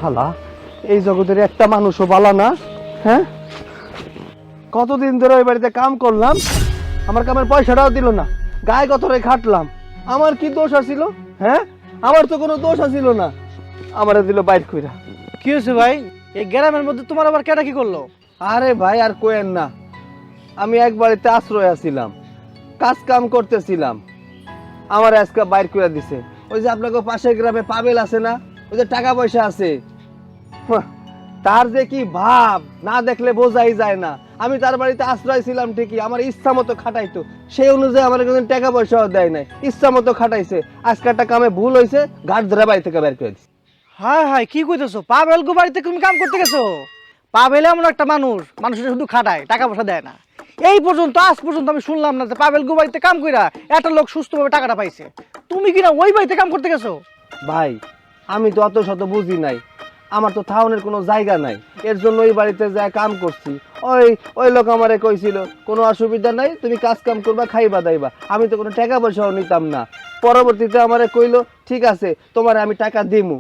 শালা এই জগতের একটা মানুষও বালা না। হ্যাঁ, কতদিন ধরে ওই বাড়িতে কাম করলাম, আমার কামের পয়সাটাও দিল না, গায়ে গতরে খাটলাম। আমার কি দোষ আছিল? হ্যাঁ, আমার তো কোনো দোষ আছিল না, আমারে দিল বাইর কইরা। কি হয়েছে ভাই? এই গ্রামের মধ্যে তোমার আবার কেটা কি করলো? আরে ভাই আর কোয়েন না, আমি এক বাড়িতে আশ্রয় আছিলাম, কাজ কাম করতেছিলাম, আমার আজকে বাইর করে দিছে। ওই যে আপনাকে পাশের গ্রামে পাবেল আছে না, ওই যে টাকা পয়সা আছে, তার যে কি ভাব না দেখলে বোঝাই যায় না। আমি তার বাড়িতে আশ্রয় ছিলাম ঠিকই, আমার ইচ্ছা মতো খাটাইতো, সেই অনুযায়ী আমার কোনো টাকা পয়সাও দেয় নাই, ইচ্ছা মতো খাটাইছে। আজকে একটা কামে ভুল হয়েছে, ঘাট ধরে বাড়ি থেকে বের করে দিছে। হায় হায়, কি কইতেছো? পাবেল গো বাড়িতে তুমি কাম করতে গেছো? পাবেল এমন একটা মানুষের শুধু খাটায়, টাকা পয়সা দেয় না। এই পর্যন্ত আজ পর্যন্ত আমি শুনলাম না যে পাবেল গো বাড়িতে কাম কইরা একটা লোক সুস্থভাবে টাকাটা পাইছে। তুমি কিনা ওই বাড়িতে কাম করতে গেছো? ভাই আমি তো অত শত বুঝি নাই, আমার তো থাউনের কোনো জায়গা নাই, এর জন্য ওই বাড়িতে যায় কাম করছি। ওই ওই লোক আমারে কইছিল কোনো অসুবিধা নাই, তুমি কাজ কাম করবা, খাইবা দাইবা। আমি তো কোনো টাকা পয়সাও নিতাম না। পরবর্তীতে আমারে কইলো ঠিক আছে তোমারে আমি টাকা দিমু,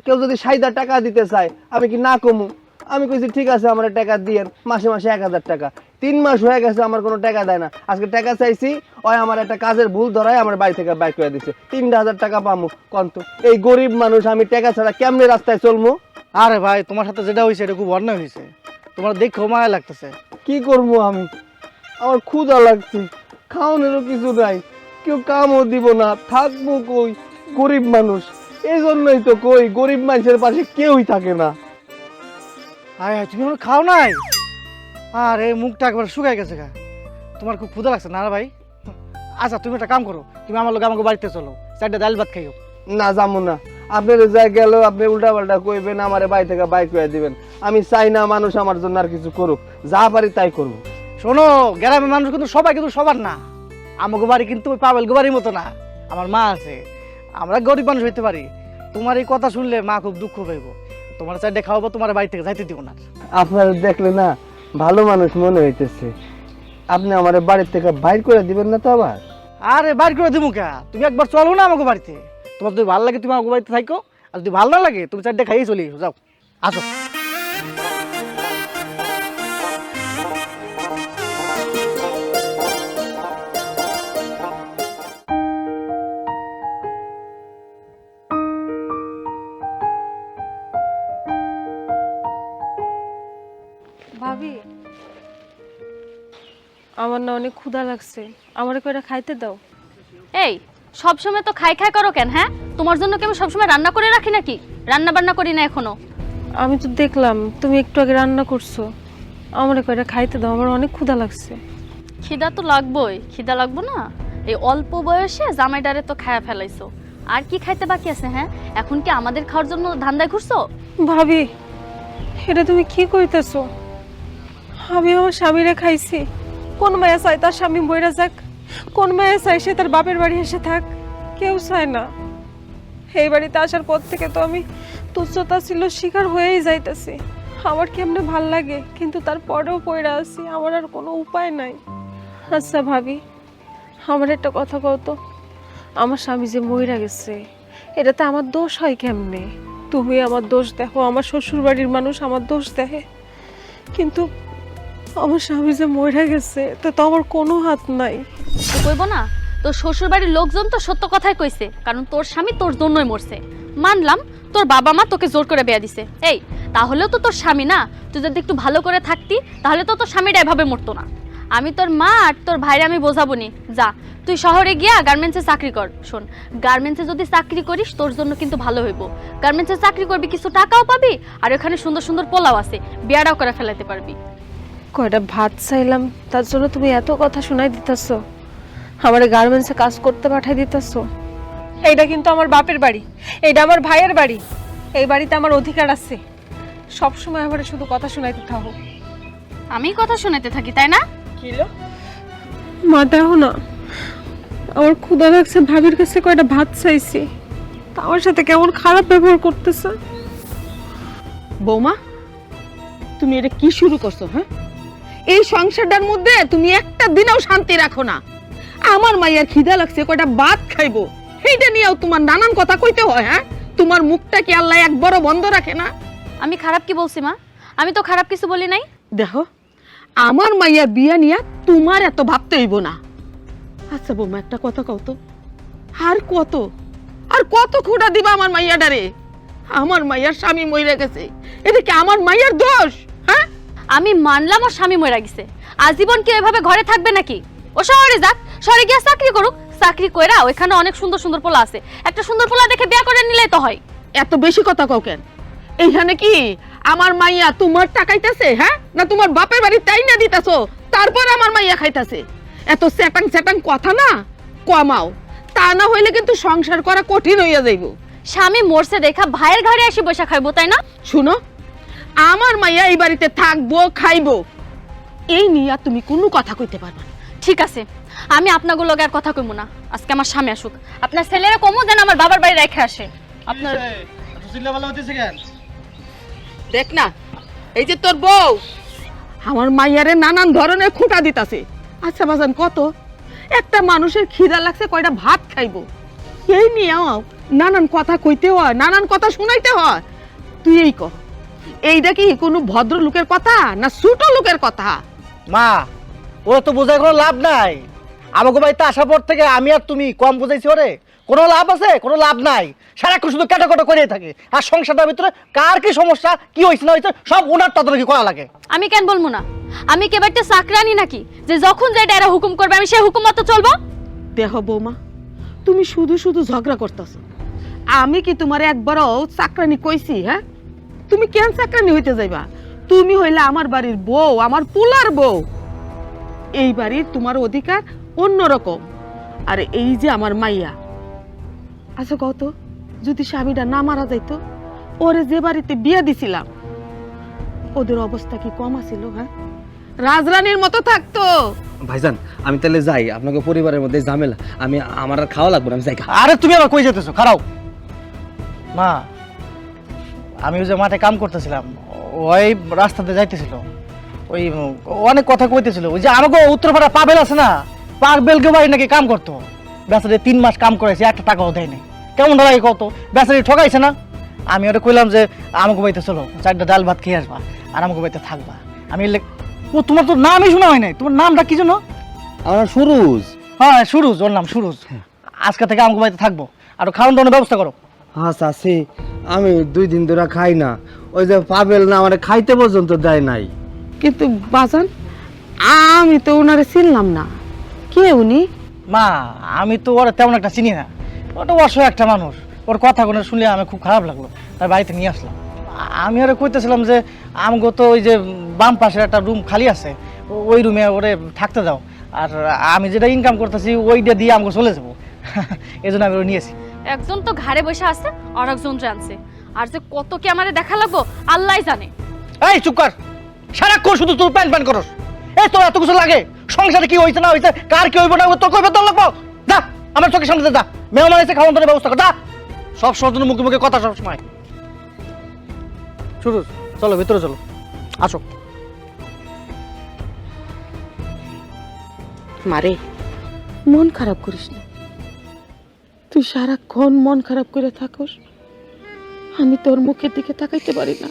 কেউ যদি 6000 টাকা দিতে চায় আমি কি না কমু? আমি কইছি ঠিক আছে আমার টাকা দিয়েন, মাসে মাসে 1000 টাকা। 3 মাস হয়ে গেছে আমার কোনো টাকা দেয় না। আজকে টাকা চাইছি, ওই আমার একটা কাজের ভুল ধরায় আমার বাড়ি থেকে বাইর করে দিছে। 3000 টাকা পামু কন্ত? এই গরিব মানুষ আমি টাকা ছাড়া কেমনে রাস্তায় চলমু? আরে ভাই, তোমার সাথে যেটা হয়েছে এটা খুব অন্যায় হয়েছে, তোমার দেখো মায়া লাগতেছে। কি করবো আমি? আমার ক্ষুধা লাগছে, খাওয়ানোরও কিছু নাই, কেউ কামও দিব না, থাকবো কই? গরিব মানুষ, এই জন্যই তো কই গরিব মানুষের পাশে কেউই থাকে না। হায় হায়, তুমি এখন খাও নাই? আরে মুখটা একবার শুকাই গেছে গা। তোমার খুব ক্ষুধা লাগছে না রে ভাই? আচ্ছা তুমি একটা কাম করো, তুমি আমার লোক আমাকে বাড়িতে চলো, 4টা ডাল ভাত খাইও। না যাবো না, আপনার যা গেল আপনি উল্টা পাল্টা কইবেন, আমার বাড়ি থেকে বাইক করে দিবেন। আমি চাই না মানুষ আমার জন্য আর কিছু করুক, যা পারি তাই করবো। শোনো, গ্রামের মানুষ কিন্তু সবাই কিন্তু সবার না। আমাকে বাড়ি কিন্তু ওই পাবেল গো বাড়ির মতো না, আমার মা আছে, আমরা গরিব মানুষ হইতে পারি। তোমার এই কথা শুনলে মা খুব দুঃখ পাইব। তোমার 4টা খাওয়াবো, তোমার বাড়ি থেকে যাইতে দিব না। আপনার দেখলে না ভালো মানুষ মনে হইতেছে, আপনি আমার বাড়ির থেকে বাইর করে দিবেন না তো আবার? আরে বাইর করে দিব কে? তুমি একবার চলো না আমাকে বাড়িতে, তোমার যদি ভালো লাগে তুমি আমাকে বাড়িতে থাকো, আর যদি ভালো না লাগে তুমি 4টা খাইয়ে চলে যাও। আসো। ভাবি, আমার না অনেক ক্ষুধা লাগছে, আমার কয়টা খাইতে দাও। এই সবসময় তো খাই খাই করো কেন? হ্যাঁ, তোমার জন্য কি আমি সবসময় রান্না করে রাখি নাকি? রান্না বান্না করি না এখনো? আমি তো দেখলাম তুমি একটু আগে রান্না করছো, আমার কয়টা খাইতে দাও, আমার অনেক ক্ষুধা লাগছে। খিদা তো লাগবোই, খিদা লাগবো না? এই অল্প বয়সে জামাইডারে তো খায়া ফেলাইছো, আর কি খাইতে বাকি আছে? হ্যাঁ, এখন কি আমাদের খাওয়ার জন্য ধান্দায় ঘুরছো? ভাবি, এটা তুমি কি কইতেছো? আমি আমার স্বামীরে খাইছি। কোন মায়া চাই তার স্বামী মইরা যাক? কোন মায়া চাই সে তার বাপের বাড়ি এসে থাক? কেউ চায় না। এই বাড়িতে আসার পর থেকে তো আমি তুচ্ছতা ছিল শিকার হয়েই যাইতেছি। আমার কেমনে ভাল লাগে, কিন্তু তারপরেও পড়ে আছি, আমার আর কোনো উপায় নাই। আচ্ছা ভাবি, আমার একটা কথা কও তো, আমার স্বামী যে মইরা গেছে এটাতে আমার দোষ হয় কেমনে? তুমি আমার দোষ দেখো, আমার শ্বশুর বাড়ির মানুষ আমার দোষ দেখে, কিন্তু আমার স্বামী যে মইরা গেছে তো আমার কোনো হাত নাই। তো কইবো না? তোর শ্বশুর বাড়ির লোকজন তো সত্য কথাই কইছে, কারণ তোর স্বামী তোর জন্যই মরছে। মানলাম তোর বাবা মা তোকে জোর করে বিয়া দিছে, এই তাহলেও তো তোর স্বামী না? তুই যদি একটু ভালো করে থাকতি তাহলে তো তোর স্বামীটা এভাবে মরতো না। আমি তোর মা আর তোর ভাইরে আমি বোঝাবো নি, যা তুই শহরে গিয়া গার্মেন্টসে চাকরি কর। শোন, গার্মেন্টসে যদি চাকরি করিস তোর জন্য কিন্তু ভালো হইব। গার্মেন্টসে চাকরি করবি, কিছু টাকাও পাবি, আর ওখানে সুন্দর সুন্দর পোলাও আছে, বিয়াটাও করে ফেলাইতে পারবি। কয়টা ভাত চাইলাম তার জন্য তুমি এত কথা শোনাই দিতেছো? আমার গার্মেন্টসে কাজ করতে পাঠাই দিতেছো? এইটা কিন্তু আমার বাপের বাড়ি, এইটা আমার ভাইয়ের বাড়ি, এই বাড়িতে আমার অধিকার আছে। সবসময় আমার শুধু কথা শোনাইতে থাকো। আমি কথা শোনাতে থাকি, তাই না? কিলো মা দেখো না, আমার ক্ষুধা লাগছে, ভাবির কাছে কয়টা ভাত চাইছি, তা আমার সাথে কেমন খারাপ ব্যবহার করতেছে। বৌমা, তুমি এটা কি শুরু করছো? হ্যাঁ, এই সংসারটার মধ্যে তুমি একটা দিনও শান্তি রাখো না। আমার মাইয়ার খিদা লাগছে, কয়টা ভাত খাইবো, সেইটা নিয়েও তোমার নানান কথা কইতে হয়। হ্যাঁ, তোমার মুখটা কি আল্লাহ একবারও বন্ধ রাখে না? আমি খারাপ কি বলছি মা? আমি তো খারাপ কিছু বলি নাই। দেখো, আমার মাইয়ার বিয়া নিয়া তোমার এত ভাবতে হইব না। আচ্ছা বৌমা, একটা কথা কও তো, আর কত খোঁড়া দিবা আমার মাইয়াটারে? আমার মাইয়ার স্বামী মইরা গেছে, এটা কি আমার মাইয়ার দোষ? হ্যাঁ, আমি মানলাম ওর স্বামী মরে গেছে, আজীবন কি এভাবে ঘরে থাকবে নাকি? ও শহরে যাক, শহরে গিয়ে চাকরি করুক, চাকরি কইরা ওইখানে অনেক সুন্দর সুন্দর পোলা আছে, একটা সুন্দর পোলা দেখে বিয়ে করে নিলেই তো হয়। এত বেশি কথা কও কেন? এইখানে কি আমার মাইয়া তোমার টাকাইতাছে, হ্যাঁ, না তোমার বাপের বাড়ি তাই না দিতাছো তারপর আমার মাইয়া খাইতাছে? এত স্যাটাং স্যাটাং কথা না কমাও, তা না হইলে কিন্তু সংসার করা কঠিন হইয়া যাইব। স্বামী মরছে দেখা ভাইয়ের ঘরে এসে বসে খাইবো, তাই না? শুনো, আমার মাইয়া এই বাড়িতে থাকবো, খাইবো, এই নিয়ে তুমি কোনো কথা কইতে পারবা না। ঠিক আছে, আমি আপনাগুলো লগে আর কথা কইবো না। আজকে আমার স্বামী আসুক, আপনার ছেলেরা কমও যেন আমার বাবার বাড়ি রেখে আসে। আপনার দেখ না, এই যে তোর বউ আমার মাইয়ারে নানান ধরনের খুঁটা দিতাছে। আচ্ছা বাজান, কত একটা মানুষের খিদা লাগছে, কয়টা ভাত খাইবো, এই নিয়েও নানান কথা কইতে হয়, নানান কথা শুনাইতে হয়। তুই এই কর, এইটা কি কোনো ভদ্র লোকের কথা না ছোট লোকের কথা? মা, ওরা তো বোঝায় কোনো লাভ নাই। আমাকে বাড়িতে আসার পর থেকে আমি আর তুমি কম বুঝাইছি ওরে? কোনো লাভ আছে? কোনো লাভ নাই। সারাক্ষণ শুধু কাটাকাটা করে থাকে। আর সংসারটার ভিতরে কার কি সমস্যা, কি হয়েছে না হয়েছে সব ওনার তদারকি করা লাগে। আমি কেন বলবো না? আমি কি এবারটা চাকরানি নাকি যে যখন যাই ডাইরা হুকুম করবে আমি সেই হুকুম মতো চলবো? দেখো বৌমা, তুমি শুধু শুধু ঝগড়া করতেছো। আমি কি তোমার একবারও চাকরানি কইছি? হ্যাঁ, তুমি কেন চাকরানি হইতে যাইবা? তুমি হইলে আমার বাড়ির বউ, আমার পোলার বউ। এই বাড়ির তোমার অধিকার অন্যরকম। আর এই যে আমার মাইয়া, আচ্ছা কত, যদি স্বামীটা না মারা যাইতো, ওরে যে বাড়িতে বিয়ে দিছিলাম ওদের অবস্থা কি কম আছিল? হ্যাঁ, রাজরানীর মতো থাকতো। ভাইজান, আমি তাহলে যাই, আপনাকে পরিবারের মধ্যে ঝামেলা, আমার আর খাওয়া লাগবে না, আমি যাই। আরে তুমি আবার কই যেতেছো? খারাও মা, আমি ওই যে মাঠে কাম করতেছিলাম, ওই রাস্তাতে যাইতেছিল, ওই অনেক কথা কইতেছিল। ওই যে আমাকে উত্তরপাড়া পাবেল আছে না, পাবেলকে বাড়ি নাকি কাম করতো। বেচারে 3 মাস কাম করেছে, একটা টাকাও দেয় নাই। কেমন লাগে কত? বেচারি ঠকাইছে না? আমি ওটা কইলাম যে আমাকে বাড়িতে চলো, 4টা ডাল ভাত খেয়ে আসবা আর আমাকে বাড়িতে থাকবা। আমি ও, তোমার তো নামই শোনা হয় নাই। তোমার নামটা কি জানো? আমার সুরুজ। হ্যাঁ, সুরুজ, ওর নাম সুরুজ। আজকে থেকে আমাকে বাড়িতে থাকবো, আর খাওয়ান দাওয়ানোর ব্যবস্থা করো। হ্যাঁ চাচি, আমি 2 দিন ধরে খাই না। ওই যে পাবেল না, আমার খাইতে পর্যন্ত দেয় নাই। কিন্তু বাজান, আমি তো ওনারে চিনলাম না, কে উনি? মা, আমি তো ওরা তেমন একটা চিনি না। ওটা অসহায় একটা মানুষ, ওর কথাগুলো শুনলে আমি খুব খারাপ লাগলো, তার বাড়িতে নিয়ে আসলাম। আমি ওরা কইতেছিলাম যে আমগো তো ওই যে বাম পাশের একটা রুম খালি আছে, ওই রুমে ওরে থাকতে দাও, আর আমি যেটা ইনকাম করতেছি ওইটা দিয়ে আমগো চলে যাবো। এই জন্য আমি ওরা নিয়েছি। একজন তো ঘাড়ে বসে আছে আর একজন জানছে, আর যে কত কি আমারে দেখা লাগবো আল্লাহই জানে। এই চুপ কর, সারাক্ষণ শুধু তোর প্যান প্যান করস। এই তোর এত কিছু লাগে? সংসারে কি হয়েছে না হয়েছে, কার কি হইব না তোর কইবে তোর লাগবো? যা আমার চোখের সামনে যা, মেহমান এসে খাওয়ান দাওয়ার ব্যবস্থা কর। যা, সব সময় মুখে মুখে কথা সব সময়। শুরু, চলো ভিতরে চলো, আসো। মারে, মন খারাপ করিস না। তুই সারাক্ষণ মন খারাপ করে থাকস, আমি তোর মুখের দিকে তাকাইতে পারি না,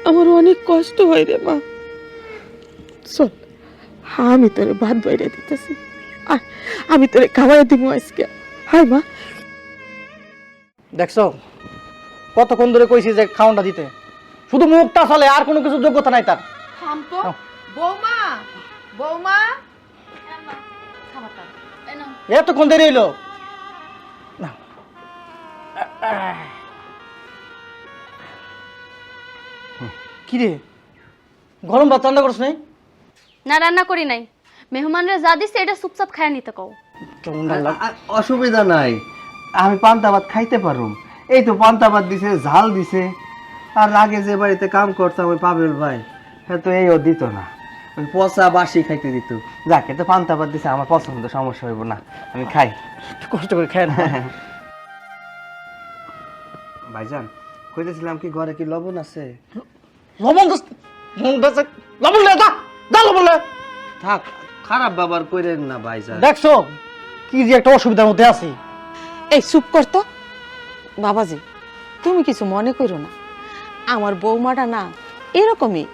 আমার অনেক কষ্ট হয় রে মা। চল, আমি তোরে ভাত বাইরে দিতেছি, আর আমি তোরে খাওয়াই দিব আজকে। হাই মা। দেখছো কতক্ষণ ধরে কইছি যে খাওয়ানটা দিতে, শুধু মুখটা চলে, আর কোনো কিছু যোগ্যতা নাই তার। বৌমা, বৌমা, এতক্ষণ দেরি হইলো না। কি রে, গরম ভাত রান্না করছ নাই? না, রান্না করি নাই। মেহমানরা যা দিছে এটা চুপচাপ খায় নিতে কও। কেমন লাগলো? অসুবিধা নাই, আমি পান্তা ভাত খাইতে পারুম। এই তো পান্তা ভাত দিছে, ঝাল দিছে। আর আগে যে বাড়িতে কাম করতাম ওই পাবেল ভাই, হ্যাঁ তো এইও দিত না, ওই পচা বাসি খাইতে দিত। যাকে তো পান্তা ভাত দিছে, আমার পছন্দ, সমস্যা হইব না, আমি খাই। কষ্ট করে খায় না। ভাইজান, কইতেছিলাম কি ঘরে কি লবণ আছে? লবণ লবণ লে, যা যা লবণ লে। থাক, খারাপ বাবার কইরেন না ভাইজান। দেখছো কি যে একটা অসুবিধার মধ্যে আছি। এই চুপ কর তো বাবাজি, তুমি কিছু মনে করো না। আমার বৌমাটা না এরকমই,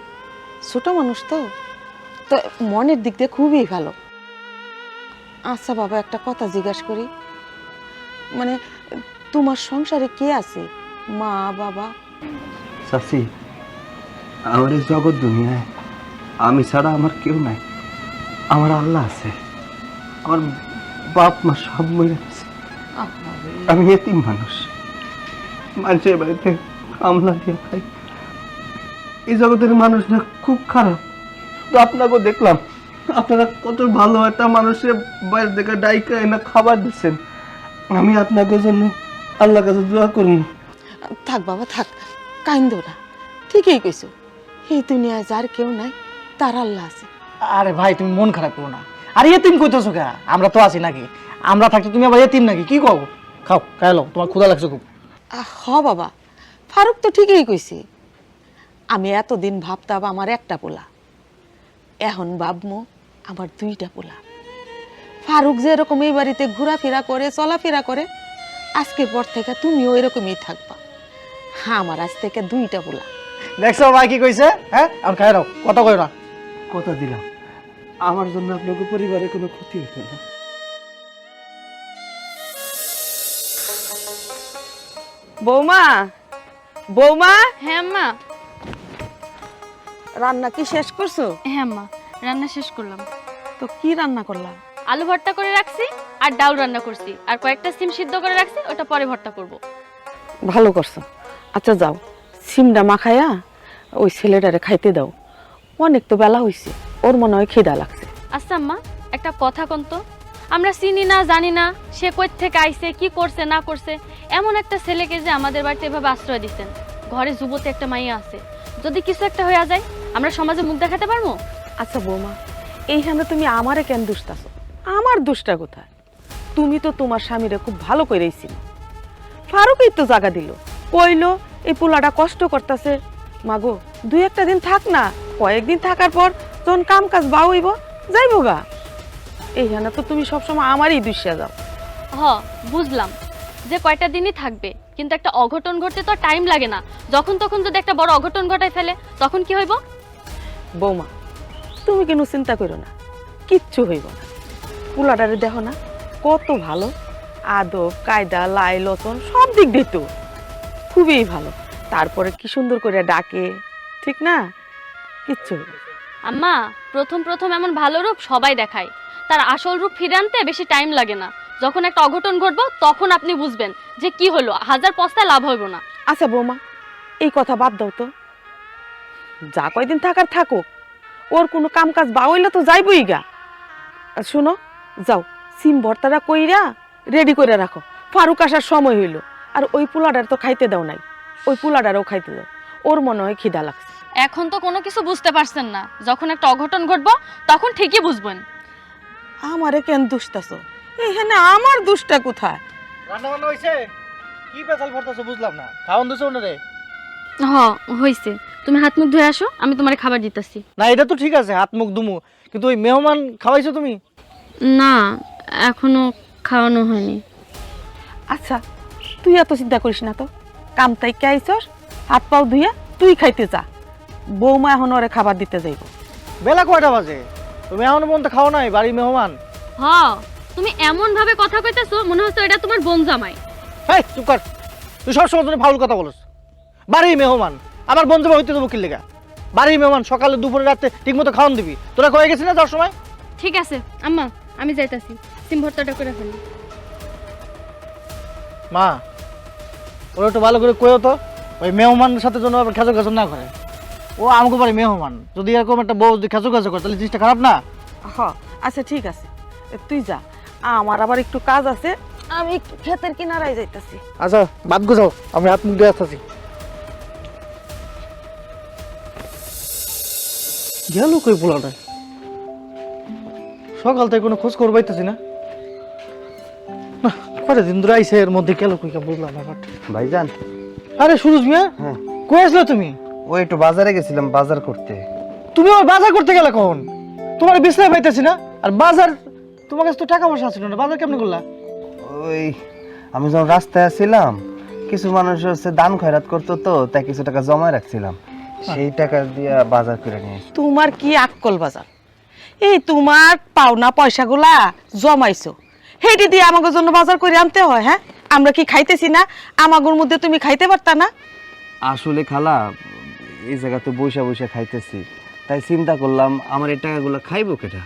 ছোট মানুষ তো তো মনের দিক দিয়ে খুবই ভালো। আচ্ছা বাবা, একটা কথা জিজ্ঞাসা করি, মানে তোমার সংসারে কে আছে, মা বাবা? চাচি, আমার এই জগৎ দুনিয়ায় আমি ছাড়া আমার কেউ নাই। আমার আল্লাহ আছে, আমার বাপ মা সব মরে গেছে। আমি এতিম মানুষ, মানুষের বাড়িতে কামলা দিয়ে খাই। এই জগতের মানুষরা খুব খারাপ। তো আপনাকেও দেখলাম, আপনারা কত ভালো একটা মানুষের বাইরে থেকে ডাইকা এনে খাবার দিচ্ছেন। আমি আপনাকে জন্য আল্লাহর কাছে দোয়া করুন। থাক বাবা থাক, কান্দো না, ঠিকই কইছো। এই দুনিয়ায় যার কেউ নাই, তার আল্লাহ আছে। আরে ভাই তুমি মন খারাপ করো না। আর এতিম কইতেছো কে? আমরা তো আছি নাকি? আমরা থাকতে তুমি আবার এতিম নাকি? কি কও? খাও, খাইলো, তোমার ক্ষুধা লাগছে খুব। হ বাবা, ফারুক তো ঠিকই কইছে। আমি এতদিন ভাবতাম আমার একটা পোলা, এখন ভাবমু আমার দুইটা পোলা। ফারুক যে এরকম এই বাড়িতে ঘোরাফেরা করে, চলাফেরা করে, আজকের পর থেকে তুমিও এরকমই থাকবা। হ্যাঁ, আমার আজ থেকে দুইটা পোলা। দেখছো ভাই কি কইছে? হ্যাঁ, এখন খাই দাও, কথা কই না। কথা দিলাম, আমার জন্য আপনাকে পরিবারে কোনো ক্ষতি হইবে না। বৌমা, বৌমা, হ্যাঁ আম্মা। রান্না কি শেষ করছো? হ্যাঁ আম্মা, রান্না শেষ করলাম। তো কি রান্না করলা? আলু ভর্তা করে রাখছি আর ডাল রান্না করছি, আর কয়েকটা সিম সিদ্ধ করে রাখছি, ওটা পরে ভর্তা করব। ভালো করছো। আচ্ছা যাও, সিমটা মাখায়া ওই ছেলেটারে খাইতে দাও। অনেক তো বেলা হইছে, ওর মনে হয় খিদা লাগছে। আচ্ছা আম্মা, একটা কথা কোন তো, আমরা চিনি না জানি না সে কই থেকে আইছে, কি করছে না করছে, এমন একটা ছেলেকে যে আমাদের বাড়িতে এভাবে আশ্রয় দিচ্ছেন। ঘরে যুবতী একটা মাইয়া আছে, যদি কিছু একটা হয়ে যায় আমরা সমাজে মুখ দেখাতে পারবো? আচ্ছা বৌমা, এইখানে তুমি আমারে কেন দুষ্টাছো? আমার দুষ্টা কোথায়? তুমি তো তোমার স্বামীরে খুব ভালো করেইছিল। ফারুকই তো জায়গা দিল, কইলো এই পোলাটা কষ্ট করতেছে, মাগো দুই একটা দিন থাক না, কয়েকদিন থাকার পর যখন কাম কাজ বা হইব যাইব গা। এইখানে তো তুমি সবসময় আমারই দুষ্টা যাও। হ, বুঝলাম যে কয়টা দিনই থাকবে, কিন্তু একটা অঘটন ঘটতে তো টাইম লাগে না। যখন তখন যদি একটা বড় অঘটন ঘটায় ফেলে তখন কি হইব? বৌমা, তুমি কেন চিন্তা করো না, কিচ্ছু হইব না। পোলাটারে দেখো না কত ভালো, আদব কায়দা লাই লচন সব দিক দিয়ে তো খুবই ভালো। তারপরে কি সুন্দর করে ডাকে, ঠিক না? কিচ্ছু হইব না। আম্মা, প্রথম প্রথম এমন ভালো রূপ সবাই দেখায়, তার আসল রূপ ফিরে আনতে বেশি টাইম লাগে না। যখন একটা অঘটন ঘটবো তখন আপনি বুঝবেন যে কি হলো, হাজার পস্তায় লাভ হইব না। আচ্ছা বৌমা, এই কথা বাদ দাও তো, যা কয়দিন থাকার থাকুক, ওর কোনো কাম কাজ বা হইলে তো যাইবই গা। আর শুনো, যাও সিম ভর্তাটা কইরা রেডি করে রাখো, ফারুক আসার সময় হইল। আর ওই পোলাটার তো খাইতে দাও নাই, ওই পোলাটারও খাইতে দাও, ওর মনে হয় খিদা লাগছে। এখন তো কোনো কিছু বুঝতে পারছেন না, যখন একটা অঘটন ঘটবো তখন ঠিকই বুঝবেন। আমারে কেন দুষ্টাছো? এইখানে আমার দুষ্টা কোথায়? রান্না বান্না হইছে? কি পেছাল ভরতাছো বুঝলাম না। খাওন দিছো না রে? হ, হইছে। তুমি হাত মুখ ধুয়ে আসো, আমি তোমার খাবার দিতেছি। না এটা তো ঠিক আছে, হাত মুখ দুমু, কিন্তু ওই মেহমান খাওয়াইছো তুমি? না, এখনো খাওয়ানো হয়নি। আচ্ছা তুই এত চিন্তা করিস না তো, কাম তাই কে আইছস, হাত পাও ধুইয়া তুই খাইতে যা। বৌমা এখন ওরে খাবার দিতে যাইব। বেলা কয়টা বাজে? তুমি এখনো পর্যন্ত খাও নাই? বাড়ি মেহমান। হ, তুমি এমন ভাবে কথা কইতেছো মনে হচ্ছে এটা তোমার বোন জামাই। হেই চুপ কর, তুই সবসময় তুমি ফাউল কথা বলছ। বাড়ি মেহমান, আমার বন্ধু হইতে দেবো কি লেগা? বাড়ি মেহমান, সকালে দুপুরে রাতে ঠিক মতো খাওয়ান দিবি। তোরা কয়ে গেছিস না যাওয়ার সময়? ঠিক আছে আম্মা, আমি যাইতাছি, সিম ভর্তাটা করে ফেলি। মা, ওরা একটু ভালো করে কয়েও তো, ওই মেহমানের সাথে যেন আবার খেচর খেচর না করে। ও আমাকে বাড়ি মেহমান, যদি এরকম একটা বউ যদি খেচর খেচর করে তাহলে জিনিসটা খারাপ না? হ আচ্ছা ঠিক আছে, তুই যা, আমার আবার একটু কাজ আছে, আমি একটু ক্ষেতের কিনারায় যাইতাছি। আচ্ছা বাদ গুছাও, আমি হাত মুখ দিয়ে আসতেছি। গেল কই পোলাটা? সকাল থেকে কোনো খোঁজ খবর পাইতেছি না। কয়টা দিন ধরে আইসে, এর মধ্যে গেল কই বুঝলাম না। ভাইজান। আরে সুরজ মিয়া, হ্যাঁ, কই আসলে তুমি? ওই একটু বাজারে গেছিলাম বাজার করতে। তুমি ওই বাজার করতে গেলে কখন? তোমার বিশ্রাম পাইতেছি না। আর বাজার, তোমার কাছে তো টাকা পয়সা ছিল না, বাজার কেমন করলা? ওই আমি যখন রাস্তায় আসছিলাম কিছু মানুষ হচ্ছে দান খয়রাত করতো, তো তাই কিছু টাকা জমায় রাখছিলাম, সেই টাকা দিয়ে বাজার করে নিয়ে এসেছি। তোমার কি আক্কল বাজার, এই তোমার পাওনা পয়সাগুলা জমাইছো, হেঁটে দিয়ে আমাদের জন্য বাজার করে আনতে হয়? হ্যাঁ, আমরা কি খাইতেছি না? আমাগোর মধ্যে তুমি খাইতে পারতা না? আসলে খালা, এই জায়গা তো বৈশা বৈশা খাইতেছি, তাই চিন্তা করলাম আমার এই টাকাগুলো খাইবো কেটা,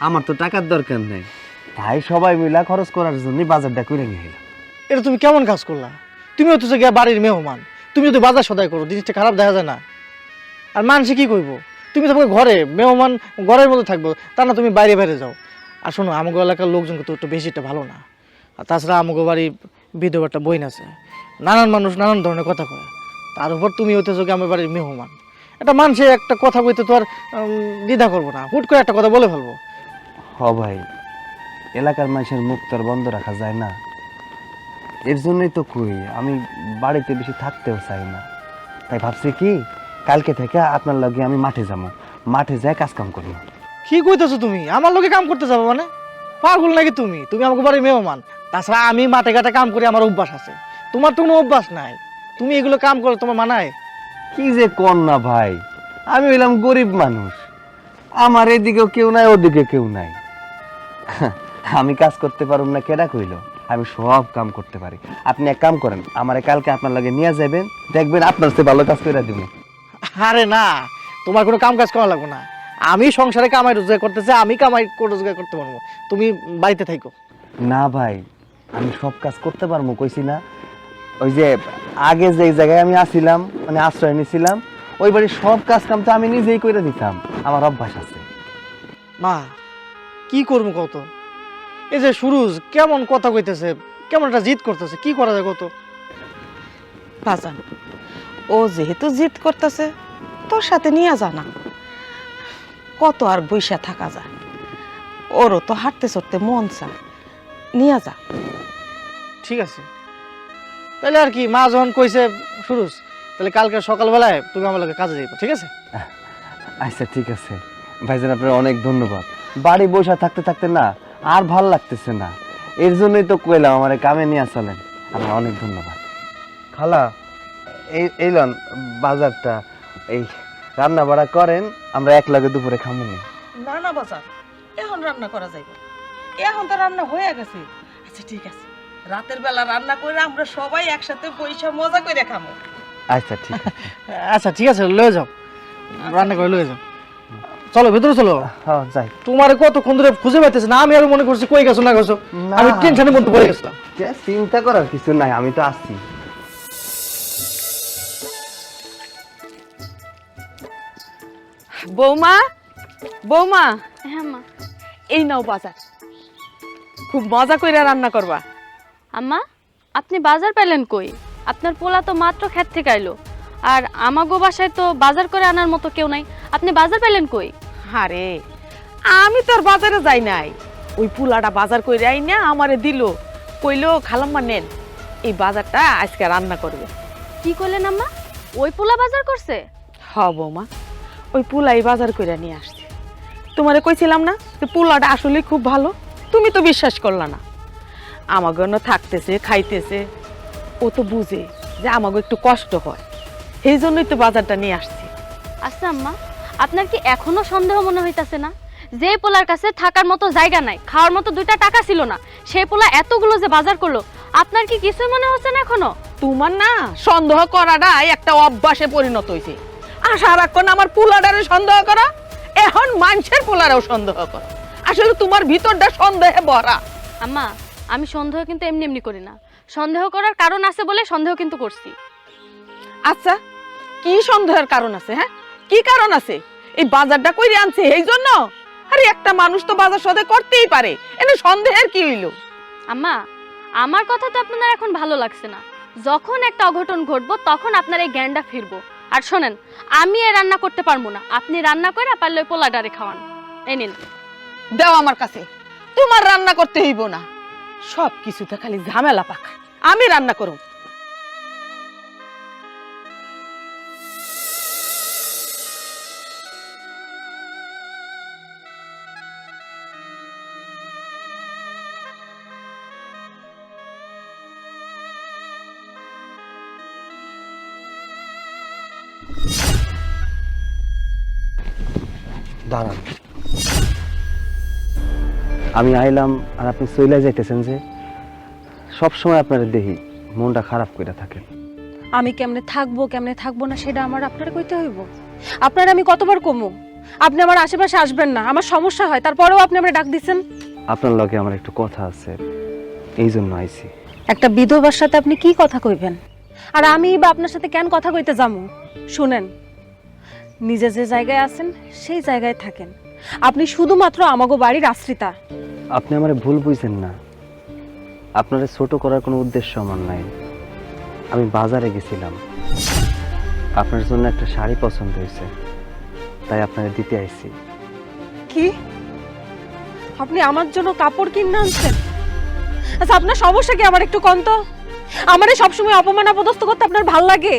আমার তো টাকার দরকার নেই, তাই সবাই মিলা খরচ করার জন্য বাজারটা করে নিয়ে এলাম। এটা তুমি কেমন কাজ করলা? তুমি হচ্ছে গিয়া বাড়ির মেহমান, তুমি যদি বাজার সদাই করো জিনিসটা খারাপ দেখা যায় না? আর মানুষে কি কইবো? তুমি তোমাকে ঘরে মেহমান, ঘরের মধ্যে থাকবো, তা না তুমি বাইরে বাইরে যাও। আর শোনো, আমাকে এলাকার লোকজন কিন্তু একটু বেশিটা ভালো না। আর তাছাড়া আমাকে বাড়ি বিধবা একটা বইন আছে, নানান মানুষ নানান ধরনের কথা কয়, তার উপর তুমি হইতেছো কি আমার বাড়ির মেহমান। একটা মানুষে একটা কথা কইতে তো আর দ্বিধা করবো না, হুট করে একটা কথা বলে ফেলবো। হ ভাই, এলাকার মানুষের মুখ তো আর বন্ধ রাখা যায় না, এর জন্যই তো কই আমি বাড়িতে বেশি থাকতেও চাই না। তাই ভাবছি কি, কালকে থেকে আপনার লগে আমি মাঠে যাবো, মাঠে যাই কাজ কাম করবো। কি কইতেছো তুমি? আমার লোকে কাম করতে যাবো মানে? পাগল নাকি তুমি? তুমি আমাকে বাড়ির মেহমান। তাছাড়া আমি মাঠে ঘাটে কাম করে আমার অভ্যাস আছে, তোমার তো কোনো অভ্যাস নাই। তুমি এগুলো কাম করো তোমার মানায়? কি যে কর না ভাই, আমি হইলাম গরিব মানুষ, আমার এদিকেও কেউ নাই ওদিকে কেউ নাই। আমি কাজ করতে পারুম না কেডা কইলো? আমি সব কাম করতে পারি। আপনি এক কাম করেন, আমারে কালকে আপনার লগে নিয়ে যাবেন, দেখবেন আপনার চেয়ে ভালো কাজ করে দিব। আরে না, তোমার কোনো কাম কাজ করা লাগবে না, আমি সংসারে কামাই রোজগার করতেছে, আমি কামাই করে রোজগার করতে পারবো, তুমি বাড়িতে থাকো। না ভাই, আমি সব কাজ করতে পারবো কইছি না। ওই যে আগে যে জায়গায় আমি আসিলাম, মানে আশ্রয় নিছিলাম, ওই বাড়ির সব কাজ কাম তো আমি নিজেই করে দিতাম, আমার অভ্যাস আছে। মা, কি করবো কত? এই যে সুরুজ কেমন কথা কইতেছে, কেমন একটা জিদ করতেছে, কি করা যায় কত? বাজান, ও যেহেতু জিদ করতেছে, তোর সাথে নিয়ে যা না, কত আর বইসা থাকা যায়? ওরও তো হাঁটতে চড়তে মন চায়, নিয়ে যা। ঠিক আছে, তাহলে আর কি, মা যখন কইছে সুরুজ, তাহলে কালকে সকালবেলায় তুমি আমার লগে কাজে যাইবা, ঠিক আছে? আচ্ছা ঠিক আছে ভাইজান, আপনার অনেক ধন্যবাদ। বাড়ি বসে থাকতে থাকতে না আর ভাল লাগতেছে না, এর জন্যই তো কইলাম আমার কামে নিয়ে চলেন। আপনার অনেক ধন্যবাদ। খালা, এই লন বাজারটা, এই রান্না বাড়া করেন, আমরা এক লগে দুপুরে খামু নি। না না বাজার, এখন রান্না করা যাইব, এখন তো রান্না হয়ে গেছে। আচ্ছা ঠিক আছে, রাতের বেলা রান্না করে আমরা সবাই একসাথে বইসা মজা করে খাবো। আচ্ছা ঠিক আছে। আচ্ছা ঠিক আছে, লয়ে যাও, রান্না করে লয়ে যাও। চলো ভেতরে চলো। হ্যাঁ যাই। তোমার কতক্ষণ ধরে খুঁজে পাইতেছে না, আমি আরো মনে করছি কই গেছো না গেছো, না। আমি টেনশনের মধ্যে পড়ে গেছিলাম। চিন্তা করার কিছু নাই, আমি তো আসছি। বৌমা, বৌমা, হ্যাঁ মা। এই নাও বাজার, খুব মজা করে রান্না করবা। আম্মা, আপনি বাজার পেলেন কই? আপনার পোলা তো মাত্র ক্ষেত থেকে আইলো, আর আমাগো বাসায় তো বাজার করে আনার মতো কেউ নাই, আপনি বাজার পেলেন কই? আরে আমি তোর বাজারে যাই নাই, ওই পুলাটা বাজার করে আই না আমারে দিল, কইলো খালাম্মা নেন, এই বাজারটা আজকে রান্না করবে। কি করলেন আম্মা? ওই পোলা বাজার করছে? হ বৌমা, ওই পুলাই বাজার করে নিয়ে আসছে। তোমারে কইছিলাম না যে পুলাটা আসলে খুব ভালো, তুমি তো বিশ্বাস করলা না। আমাকে থাকতেছে খাইতেছে, ও তো বুঝে যে আমাকে একটু কষ্ট হয়, সেই জন্যই তো বাজারটা নিয়ে আসছি। আচ্ছা আম্মা, আপনার কি এখনো সন্দেহ মনে হইতাছে না যে পোলার কাছে থাকার মতো জায়গা নাই, খাওয়ার মতো 2টা টাকা ছিল না, সেই পোলা এতগুলো যে বাজার করলো, আপনার কি কিছুই মনে হচ্ছে না এখনো? তোমার না সন্দেহ করাটাই একটা অভ্যাসে পরিণত হয়েছে। আর সারাক্ষণ আমার পুলাডারে সন্দেহ করা, এখন মানুষের পোলারেও সন্দেহ করা, আসলে তোমার ভিতরটা সন্দেহে ভরা। আম্মা, আমি সন্দেহ কিন্তু এমনি এমনি করি না, সন্দেহ করার কারণ আছে বলে সন্দেহ কিন্তু করছি। আচ্ছা, কি সন্দেহের কারণ আছে? হ্যাঁ, কি কারণ আছে? এই বাজারটা কইরে আনছে এই জন্য? আরে একটা মানুষ তো বাজার সদাই করতেই পারে, এনে সন্দেহের কি হইল? আম্মা, আমার কথা তো আপনার এখন ভালো লাগছে না, যখন একটা অঘটন ঘটবো তখন আপনার এই জ্ঞানটা ফিরবো। আর শোনেন, আমি এ রান্না করতে পারবো না, আপনি রান্না করে পারলে ওই পোলাডারে খাওয়ান। এই নিন। দাও আমার কাছে, তোমার রান্না করতে হইব না, সব কিছুতে খালি ঝামেলা পাকায়, আমি রান্না করব। দাঁড়ান, আমি আইলাম আর আপনি চলে যাইতেছেন যে? সব সময় আপনার দেহি মনটা খারাপ করে থাকেন। আমি কেমনে থাকবো না সেটা আমার আপনার কইতে হইব? আপনার আমি কতবার কমু? আপনি আমার আশেপাশে আসবেন না, আমার সমস্যা হয়, তারপরেও আপনি আমার ডাক দিচ্ছেন। আপনার লগে আমার একটু কথা আছে, এই জন্য আইছি। একটা বিধবার সাথে আপনি কি কথা কইবেন? আর আমি বা আপনার সাথে কেন কথা কইতে যাবো? শুনেন, নিজে যে জায়গায় আছেন সেই জায়গায় থাকেন। আপনি শুধুমাত্র আমাগো বাড়ির আশ্রিতা। আপনি আমারে ভুল বুঝছেন না, আপনারে ছোট করার কোনো উদ্দেশ্য আমার নাই। আমি বাজারে গেছিলাম, আপনার জন্য একটা শাড়ি পছন্দ হয়েছে, তাই আপনারে দিতে আইছি। কি? আপনি আমার জন্য কাপড় কিনে আনছেন? আচ্ছা, আপনার সমস্যা কি আমার একটু কম তো? আমারে সবসময় অপমান অপদস্থ করতে আপনার ভাল লাগে?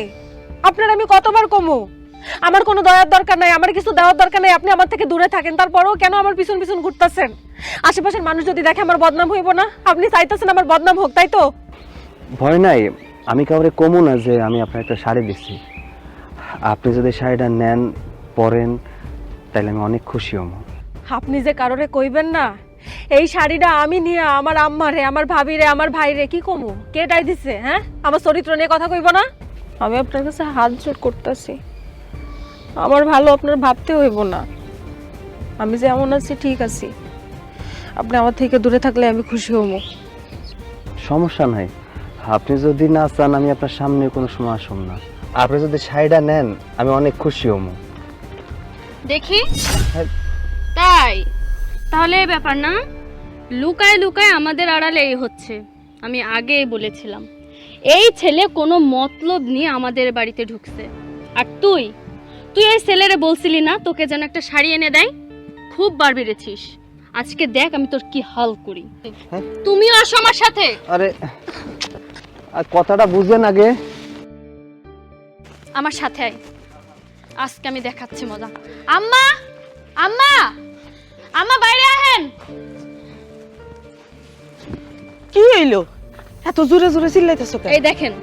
আপনার আমি কতবার কমু আমার কোনো দয়ার দরকার নাই, আমার কিছু দেওয়ার দরকার নাই, আপনি আমার থেকে দূরে থাকেন, তারপরেও কেন আমার পিছন পিছন ঘুরতেছেন? আশেপাশের মানুষ যদি দেখে আমার বদনাম হইব না? আপনি চাইতেছেন আমার বদনাম হোক, তাই তো? ভয় নাই, আমি কাউরে কমু না যে আমি আপনার একটা শাড়ি দিছি। আপনি যদি শাড়িটা নেন, পরেন, তাহলে আমি অনেক খুশি হব। আপনি যে কারোরে কইবেন না এই শাড়িটা আমি নিয়ে আমার আম্মারে, আমার ভাবিরে, আমার ভাইরে কি কমু? কে ডাই দিছে? হ্যাঁ, আমার চরিত্র নিয়ে কথা কইব না? আমি আপনার কাছে হাত জোড় করতেছি, আমার ভালো আপনার ভাবতে হইব না। আমি যেমন আছি ঠিক আছি, আপনি আমার থেকে দূরে থাকলে আমি খুশি হব। সমস্যা নাই, আপনি যদি না চান আমি আপনার সামনে কোনো সময় আসুন না। আপনি যদি শাড়িটা নেন আমি অনেক খুশি হব। দেখি হ্যাঁ। তাই তাহলে এই ব্যাপার না, লুকায় লুকায় আমাদের আড়ালে এই হচ্ছে। আমি আগেই বলেছিলাম এই ছেলে কোনো মতলব নিয়ে আমাদের বাড়িতে ঢুকছে। আর তুই এই ছেলেরে বলছিলি না তোকে যেন একটা শাড়ি এনে দেয়? খুব বার বেড়েছিস, আজকে দেখ আমি তোর কি হাল করি। হ্যাঁ? তুমিও আসো আমার সাথে। আরে আর কথাটা বুঝেন আগে। আমার সাথে আয়, আজকে আমি দেখাচ্ছি মজা। আম্মা আম্মা আম্মা বাইরে আহেন। কি হইলো? এত জোরে জোরে চিল্লাইতেছো কেন? এই দেখেন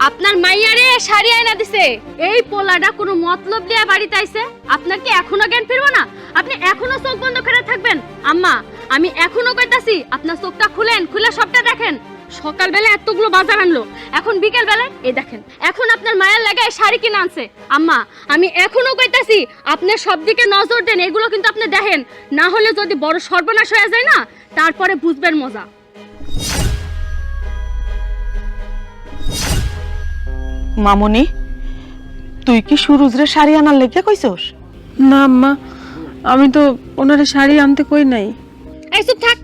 আপনার মাইয়ারে শাড়ি আয়না দিছে। এই পোলাটা কোনো মতলব দিয়ে বাড়িতে আইছে। আপনার কি এখনো জ্ঞান ফিরবো না? আপনি এখনো চোখ বন্ধ করে থাকবেন? আম্মা আমি এখনো কইতাছি আপনার চোখটা খুলেন, খুলে সবটা দেখেন। সকালবেলা এতগুলো বাজার আনলো, এখন বিকেল বেলায় এই দেখেন এখন আপনার মায়ের লাগে শাড়ি কিনে আনছে। আম্মা আমি এখনো কইতাছি আপনি সব দিকে নজর দেন, এগুলো কিন্তু আপনি দেখেন, না হলে যদি বড় সর্বনাশ হয়ে যায় না তারপরে বুঝবেন মজা। মামনি, তুই কি সুরুজরে শাড়ি আনার লেগে কইছস? না আম্মা, আমি তো ওনারে শাড়ি আনতে কই নাই। এই চুপ থাক,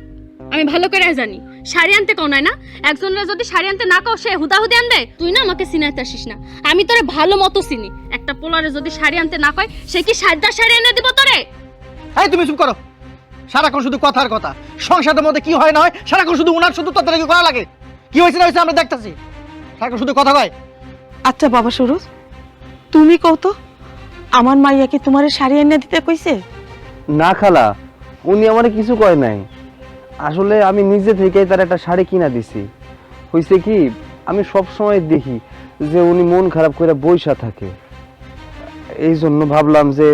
আমি ভালো করে জানি শাড়ি আনতে কও নাই না। একজনের যদি শাড়ি আনতে না কও সে হুদাহুদি আনবে? তুই না আমাকে চিনাইতে আসিস না, আমি তোরে ভালো মতো চিনি। একটা পোলারে যদি শাড়ি আনতে না কয় সে কি সাজদা শাড়ি এনে দিব তোরে? এই তুমি চুপ করো, সারাক্ষণ শুধু কথার কথা। সংসারের মধ্যে কি হয় না হয় সারাক্ষণ শুধু উনার শুধু তাদের করা লাগে। কি হয়েছে না হয়েছে আমরা দেখতেছি, সারাক্ষণ শুধু কথা কয়। আচ্ছা বাবা সুরজ, তুমি কও তো আমার মাইয়া কি তোমারে শাড়ি এনে দিতে কইছে? না খালা, উনি আমারে কিছু কয় নাই। আসলে আমি নিজে থেকেই তার একটা শাড়ি কিনা দিছি। হইছে কি, আমি সব সময় দেখি যে উনি মন খারাপ করে বইসা থাকে, এই জন্য ভাবলাম যে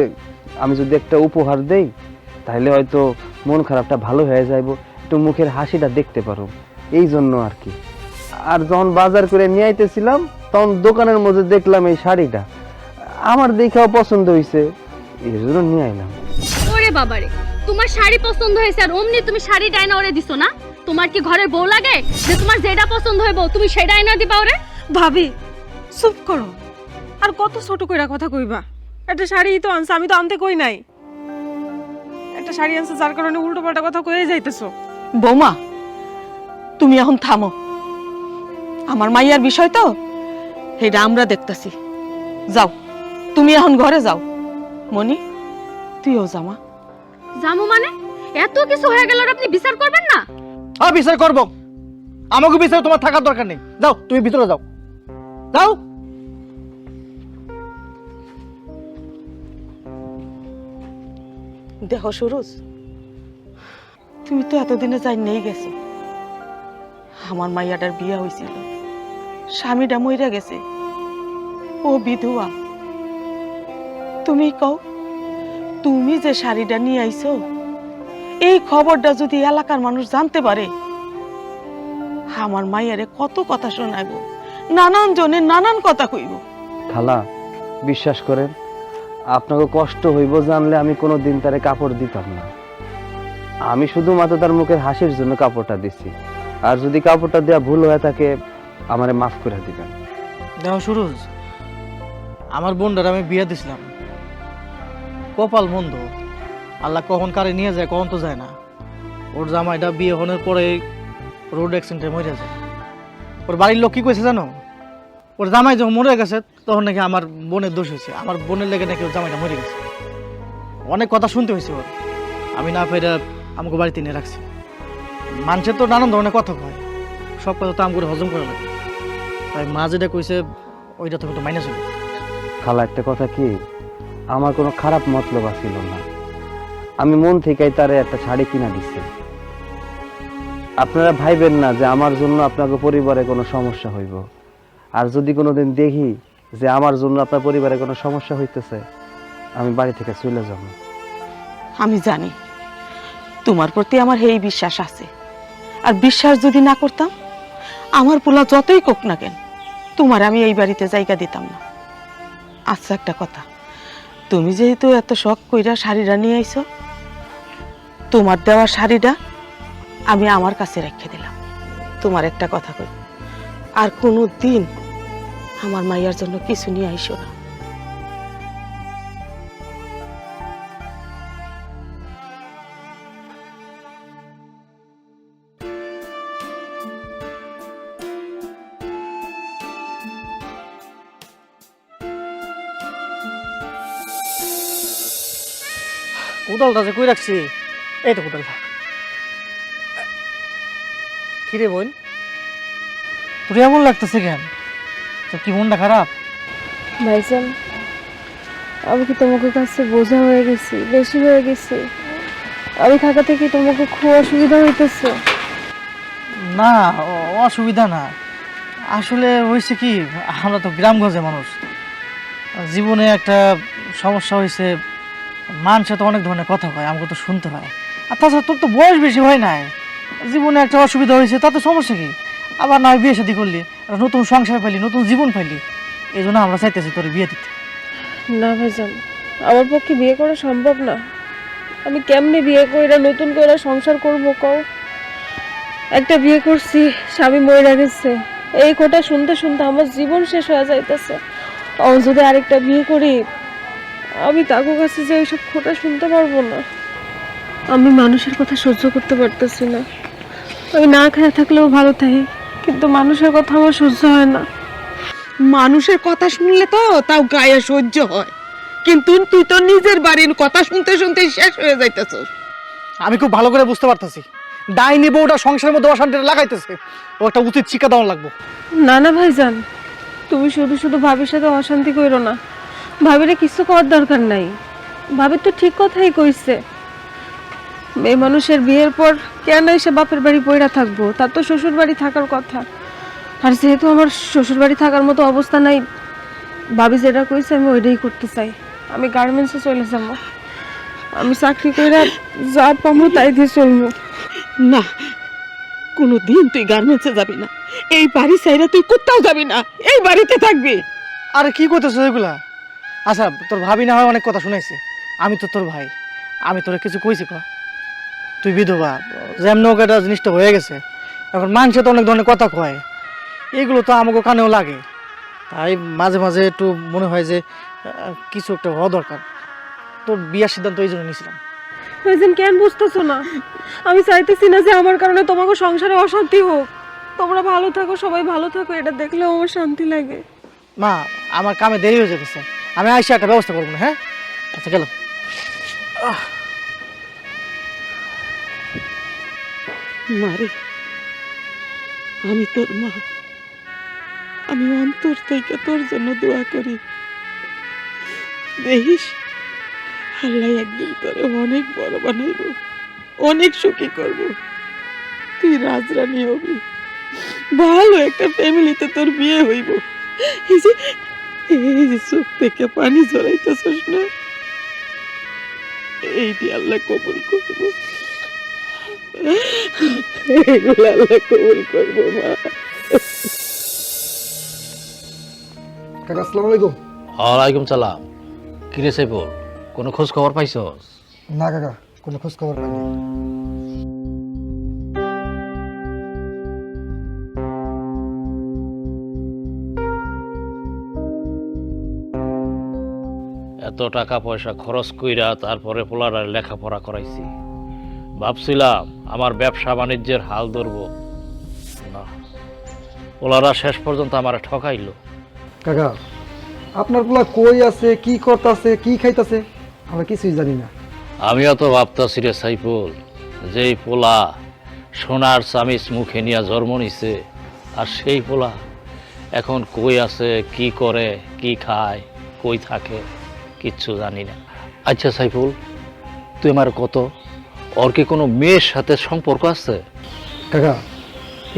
আমি যদি একটা উপহার দেই তাহলে হয়তো মন খারাপটা ভালো হয়ে যাইব, একটু মুখের হাসিটা দেখতে পারো, এই জন্য আর কি। আর যখন বাজার করে নিয়ে আইতেছিলাম তখন দোকানের মধ্যে দেখলাম এই শাড়িটা, আমার দেখাও পছন্দ হয়েছে, এই জন্য নিয়ে আইলাম। ওরে বাবারে, তোমার শাড়ি পছন্দ হয়েছে আর অমনি তুমি শাড়ি ডাইনা ওরে দিছো না? তোমার কি ঘরের বউ লাগে যে তোমার যেটা পছন্দ হইব তুমি সেটা আইনা দিবা ওরে? ভাবি চুপ করো, আর কত ছোট কইরা কথা কইবা? একটা শাড়ি তো আনছে, আমি তো আনতে কই নাই। একটা শাড়ি আনছে যার কারণে উল্টো পাল্টা কথা কয়ে যাইতেছো। বৌমা তুমি এখন থামো, আমার মাইয়ার বিষয় তো এটা আমরা দেখতাছি। যাও তুমি এখন ঘরে যাও। মনি তুইও জামা। জামু মানে এত কিছু হয়ে গেল আর আপনি বিচার করবেন না? হ্যাঁ বিচার করবো, আমাকে বিচার তোমার থাকার দরকার নেই। যাও তুমি ভিতরে যাও, যাও। দেখো সুরজ, তুমি তো এতদিনে যাই নেই গেছো। আমার মাইয়াটার বিয়া হয়েছিল, স্বামীটা মইরা গেছে, ও বিধবা। তুমি কও, তুমি যে শাড়িটা নিয়ে আইছো এই খবরটা যদি এলাকার মানুষ জানতে পারে, আমার মাইয়ারে কত কথা শোনাইব, নানান জনে নানান কথা কইব। খালা বিশ্বাস করেন, আপনাকে কষ্ট হইব জানলে আমি কোনো দিন তারে কাপড় দিতাম না। আমি শুধুমাত্র তার মুখের হাসির জন্য কাপড়টা দিছি। আর যদি কাপড়টা দেওয়া ভুল হয়ে থাকে আমারে মাফ করে দিবেন। দেখো সুরজ, আমার বোনটার আমি বিয়ে দিছিলাম, কপাল মন্দ, আল্লাহ কখন কারে নিয়ে যায় কখন তো যায় না। ওর জামাইটা বিয়ে হওয়ার পরে রোড অ্যাক্সিডেন্টে মরে যায়। ওর বাড়ির লোক কি কইছে জানো? ওর জামাই যখন মরে গেছে তখন নাকি আমার বোনের দোষ হয়েছে, আমার বোনের লেগে নাকি ওর জামাইটা মরে গেছে। অনেক কথা শুনতে হয়েছে ওর, আমি না পেরে আমাকে বাড়িতে নিয়ে রাখছি। মানুষের তো নানান ধরনের কথা কয়, সব কথা তো আম করে হজম করে লাগে। তাই মা যেটা কইছে ওইটা তুমি তো মাইনে চলো। খালা একটা কথা কি, আমার কোনো খারাপ মতলব ছিল না, আমি মন থেকেই তারে একটা শাড়ি কিনা দিচ্ছি। আপনারা ভাইবেন না যে আমার জন্য আপনাকে পরিবারে কোনো সমস্যা হইব। আর যদি কোনোদিন দেখি যে আমার জন্য আপনার পরিবারে কোনো সমস্যা হইতেছে, আমি বাড়ি থেকে চলে যাব। আমি জানি তোমার প্রতি আমার এই বিশ্বাস আছে, আর বিশ্বাস যদি না করতাম আমার পোলা যতই কোক না কেন তোমার আমি এই বাড়িতে জায়গা দিতাম না। আচ্ছা একটা কথা, তুমি যেহেতু এত শখ কইরা শাড়িটা নিয়ে আইছো, তোমার দেওয়া শাড়িটা আমি আমার কাছে রেখে দিলাম। তোমার একটা কথা কই, আর কোনো দিন আমার মাইয়ার জন্য কিছু নিয়ে আইসো না। কোদালটা যে কই রাখছি, এই তো কোদালটা। কিরে বোন, তোর এমন লাগতেছে কেন? তোর কি মনটা খারাপ? ভাইজান, আমি কি তোমাকে কাছে বোঝা হয়ে গেছি, বেশি হয়ে গেছি? আমি থাকা থেকে তোমাকে খুব অসুবিধা হইতেছে? না, অসুবিধা না। আসলে হয়েছে কি, আমরা তো গ্রামগঞ্জে মানুষ, জীবনে একটা সমস্যা হয়েছে, মানুষে তো অনেক ধরনের কথা কয়, আমাকে তো শুনতে হয়। আর তাছাড়া তোর তো বয়স বেশি হয় নাই, জীবনে একটা অসুবিধা হয়েছে তাতে সমস্যা কি? আবার না হয় বিয়ে শাদী করলি, একটা নতুন সংসার পাইলি, নতুন জীবন পাইলি, এই জন্য আমরা চাইতেছি তোর বিয়ে দিতে। না ভাইজান, আমার পক্ষে বিয়ে করা সম্ভব না। আমি কেমনে বিয়ে কইরা নতুন করে সংসার করব কও? একটা বিয়ে করছি, স্বামী মরে গেছে, এই কথা শুনতে শুনতে আমার জীবন শেষ হয়ে যাইতেছে। যদি আরেকটা বিয়ে করি, আমি তাকে কাছে যে এইসব খোটা শুনতে পারবো না। আমি মানুষের কথা সহ্য করতে পারতেছি না। আমি না খেয়ে থাকলেও ভালো থাকি, কিন্তু মানুষের কথা আমার সহ্য হয় না। মানুষের কথা শুনলে তো তাও গায়ে সহ্য হয়, কিন্তু তুই তো নিজের বাড়ির কথা শুনতে শুনতে শেষ হয়ে যাইতেছ। আমি খুব ভালো করে বুঝতে পারতেছি, ডাইনি বউটা সংসারের মধ্যে অশান্তিটা লাগাইতেছে, ও একটা উচিত শিক্ষা দেওয়া লাগবে। না না ভাইজান, তুমি শুধু শুধু ভাবির সাথে অশান্তি করো না। ভাবিরে কিছু করার দরকার নাই, ভাবি তো ঠিক কথাই কইছে। মেয়ে মানুষের বিয়ের পর কেন এসে বাপের বাড়ি পইড়া থাকবো? তার তো শ্বশুর বাড়ি থাকার কথা। আর যেহেতু আমার শ্বশুর বাড়ি থাকার মতো অবস্থা নাই, ভাবি যেটা কইছে আমি ওইটাই করতে চাই। আমি গার্মেন্টসে চলে যাবো, আমি চাকরি করে যা পাবো তাই দিয়ে চলবো। না, কোনো দিন তুই গার্মেন্টসে যাবি না, এই বাড়ি চাইরা তুই কোথাও যাবি না, এই বাড়িতে থাকবি। আরে কি করতেছো এগুলা? আচ্ছা, তোর ভাবি না হয় অনেক কথা শুনাইছে, আমি তো তোর ভাই, আমি তোর কিছু কইছি ক? তুই বিধবা, যেমন একটা জিনিসটা হয়ে গেছে, এখন মানুষে তো অনেক ধরনের কথা কয়, এগুলো তো আমাকে কানেও লাগে। তাই মাঝে মাঝে একটু মনে হয় যে কিছু একটা হওয়া দরকার। তোর বিয়ার সিদ্ধান্ত এই জন্য নিয়েছিলাম। ভাইজান, কেন বুঝতেছো না? আমি চাইতেছি না যে আমার কারণে তোমাকে সংসারে অশান্তি হোক। তোমরা ভালো থাকো, সবাই ভালো থাকো, এটা দেখলেও আমার শান্তি লাগে। মা, আমার কামে দেরি হয়ে যেতেছে, আমি আইসা একটা ব্যবস্থা করবো না। হ্যাঁ, আচ্ছা গেলাম। মারে, আমি তোর মা, আমি অন্তর থেকে তোর জন্য দোয়া করি। দেখিস আল্লাহ একদিন তোরে অনেক বড় বানাইব, অনেক সুখী করব। তুই রাজরানী হবি, ভালো একটা ফ্যামিলিতে তোর বিয়ে হইব। এই যে এই যে চোখ থেকে পানি ঝরাইতেছস না, এইটি আল্লাহ কবুল করবো, এইগুলো আল্লাহ কবুল করবো মা। কাকা আসসালামু আলাইকুম। ওয়ালাইকুম সালাম। কিরে সাইফুল, কোনো খোঁজ খবর পাইছস? না কাকা, কোনো খোঁজ খবর পাইনি। এত টাকা পয়সা খরচ কইরা তারপরে পোলার লেখাপড়া করাইছি, ভাবছিলাম আমার ব্যবসা বাণিজ্যের হাল ধরবো না, পোলারা শেষ পর্যন্ত আমার ঠকাইলো। কাকা আপনার পোলা কই আছে, কি করতেছে, কি খাইতেছে, আমরা কিছুই জানি না। আমিও তো ভাবতাছি রে সাইফুল, যেই পোলা সোনার চামিচ মুখে নিয়ে জন্ম নিছে, আর সেই পোলা এখন কই আছে, কি করে, কি খায়, কই থাকে, কিচ্ছু জানি না। আচ্ছা সাইফুল, তুই আমার কত, ওর কি কোনো মেয়ের সাথে সম্পর্ক আছে? কাকা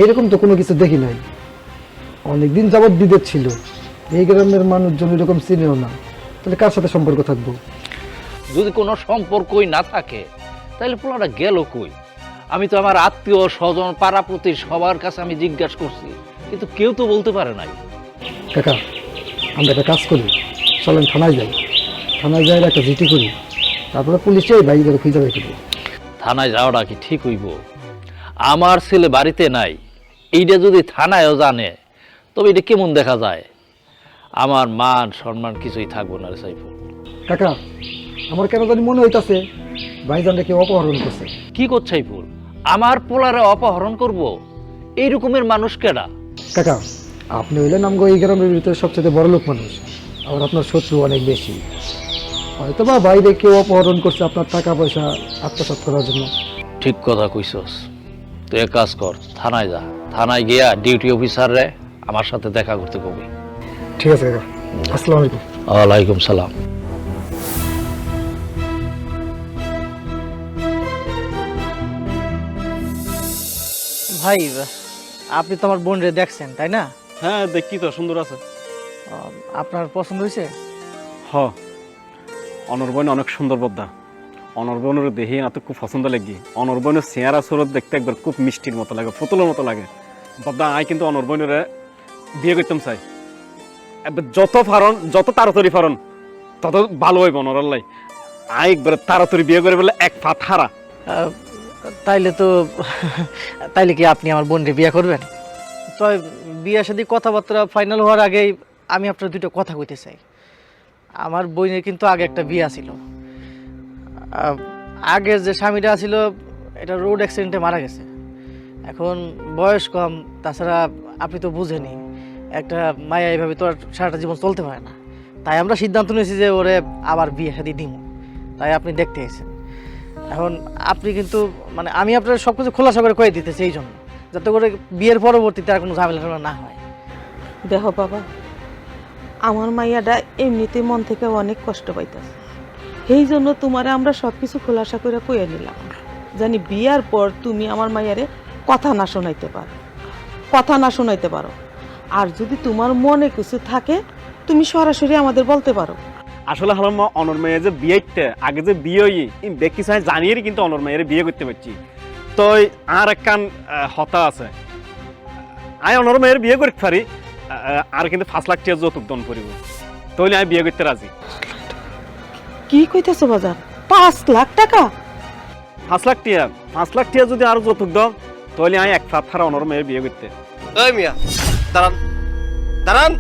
এরকম তো কোনো কিছু দেখি নাই, অনেকদিন যাবৎ বিদেশ ছিল, এই গ্রামের মানুষজন এরকম চিনেও না, তাহলে কার সাথে সম্পর্ক থাকবো? যদি কোনো সম্পর্কই না থাকে তাহলে পোলাটা গেল কই? আমি তো আমার আত্মীয় স্বজন পাড়াপতি সবার কাছে আমি জিজ্ঞাসা করছি, কিন্তু কেউ তো বলতে পারে নাই। কাকা আমরা একটা কাজ করি, চলেন থানায় যাই, থানায় যাই একটা জিটি করি, তারপরে পুলিশে এই বাইরে খুঁজে বের করবো। থানায় যাওয়াটা কি ঠিক হইব? আমার ছেলে বাড়িতে নাই, এইটা যদি থানায়ও জানে তবে এটা কেমন দেখা যায়? আমার মান সম্মান কিছুই থাকবো না রে সাইফুল। কাকা আমার কেন জানি মনে হইতাছে ভাইজানটা কেউ অপহরণ করছে। কি করছে সাইফুল? আমার পোলারে অপহরণ করব? এই রকমের মানুষ কেডা? কাকা আপনি হইলেন আমগো এই গ্রামের ভিতরে সবচেয়ে বড় লোক মানুষ, আবার আপনার শত্রু অনেক বেশি, হয়তো বা বাইরে কেউ অপহরণ করছে আপনার টাকা পয়সা আত্মসাৎ করার জন্য। ঠিক কথা কইছস, তুই এক কাজ কর, থানায় যা, থানায় গিয়া ডিউটি অফিসাররে আমার সাথে দেখা করতে কবি। ঠিক আছে কাকা, আসসালামু আলাইকুম। ওয়ালাইকুম সালাম। ভাই, আপনি তো আমার বোন রে দেখছেন তাই না? হ্যাঁ দেখি তো, সুন্দর আছে। আপনার পছন্দ হয়েছে? হ, অনর্বয়ন অনেক সুন্দর বদ্দা, অনর্বয়নের দেহে এত খুব পছন্দ লাগি, অনর্বয়নের চেহারা সুরত দেখতে একবার খুব মিষ্টির মতো লাগে, পুতুলের মতো লাগে। বদ্দা আই কিন্তু অনর্বয়নের বিয়ে করতাম চাই, একবার যত তাড়াতাড়ি ফারণ তত ভালো হইব অনরাল্লাই। আই একবার তাড়াতাড়ি বিয়ে করে বলে এক ফাত হারা। তাইলে কি আপনি আমার বোন রে বিয়ে করবেন? তো বিয়ের সাথে কথাবার্তা ফাইনাল হওয়ার আগেই আমি আপনার দুটো কথা কইতে চাই। আমার বোনের কিন্তু আগে একটা বিয়ে ছিল, আগের যে স্বামীটা ছিল এটা রোড অ্যাক্সিডেন্টে মারা গেছে, এখন বয়স কম, তাছাড়া আপনি তো বুঝেনি একটা মায়া এইভাবে তো আর সারাটা জীবন চলতে পারে না, তাই আমরা সিদ্ধান্ত নিয়েছি যে ওরে আবার বিয়ে শাদী দিব, তাই আপনি দেখতে এসেছেন। এখন আপনি কিন্তু মানে আমি আপনার সব কিছু খোলাসা করে কয়ে দিতেছি এই জন্য, যাতে করে বিয়ের পরবর্তীতে আর কোনো ঝামেলা না হয়। দেখো বাবা, আমার মাইয়াটা এমনিতে মন থেকে অনেক কষ্ট পাইতেছে, সেই জন্য তোমারে আমরা সব কিছু খোলাসা করে কইয়া নিলাম, জানি বিয়ার পর তুমি আমার মাইয়ারে কথা না শোনাইতে পারো, আর যদি তোমার মনে কিছু থাকে তুমি সরাসরি আমাদের বলতে পারো। আসলে হালাম অনর্ময়ের যে বিয়েতে আগে যে বিয়ে হই দেখি চাই জানিয়ে কিন্তু অনর্ময়ের বিয়ে করতে পারছি, তো আর একখান হতা আছে, আই অনর্ময়ের বিয়ে করতে পারি, আর কিন্তু 5 লাখ টাকা যৌতুক দান করিব, তাহলে আমি বিয়ে করতে রাজি। কি কইতেছো বাজার? 5 লাখ টাকা? 5 লাখ টাকা, 5 লাখ টাকা যদি আরো যৌতুক দাও তাহলে আমি এক ফাত হারা অনর্ময়ের বিয়ে করতে। এই মিয়া দাঁড়ান দাঁড়ান,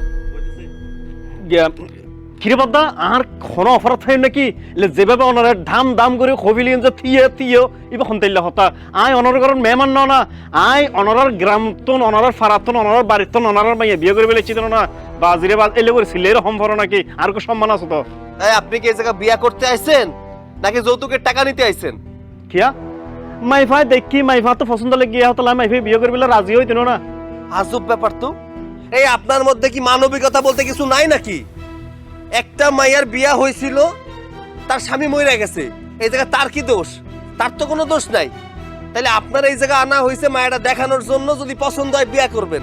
কিরে বাদ্দা আর কোনো অফার থাকে নাকি? যেভাবে ওনারা দাম করে খবিলিয়েন যে থিয়ে এবার হন্তাইলে হতা, আই অনার কারণ মেহমান না, আই অনারার গ্রামতন অনারার ফারাতন অনারার বাড়িতন অনারার মাইয়া বিয়ে করে বেলেছি না, বাজিরে বাজ এলে করে সিলের হম ভরো নাকি, আর কো সম্মান আছে তো? এই আপনি কি এই জায়গা বিয়া করতে আইছেন নাকি যৌতুকের টাকা নিতে আইছেন? কিয়া মাইফাই দেখি মাইফা তো পছন্দ লেগে হতো, মাইফাই বিয়ে করে বেলে রাজি হইতেন না। আজব ব্যাপার তো, এই আপনার মধ্যে কি মানবিকতা বলতে কিছু নাই নাকি? একটা মাইয়ার বিয়া হয়েছিল, তার স্বামী মরে গেছে, এই জায়গা তার কি দোষ? তার তো কোনো দোষ নাই। তাহলে আপনার এই জায়গা আনা হয়েছে মায়াটা দেখানোর জন্য, যদি পছন্দ হয় বিয়া করবেন।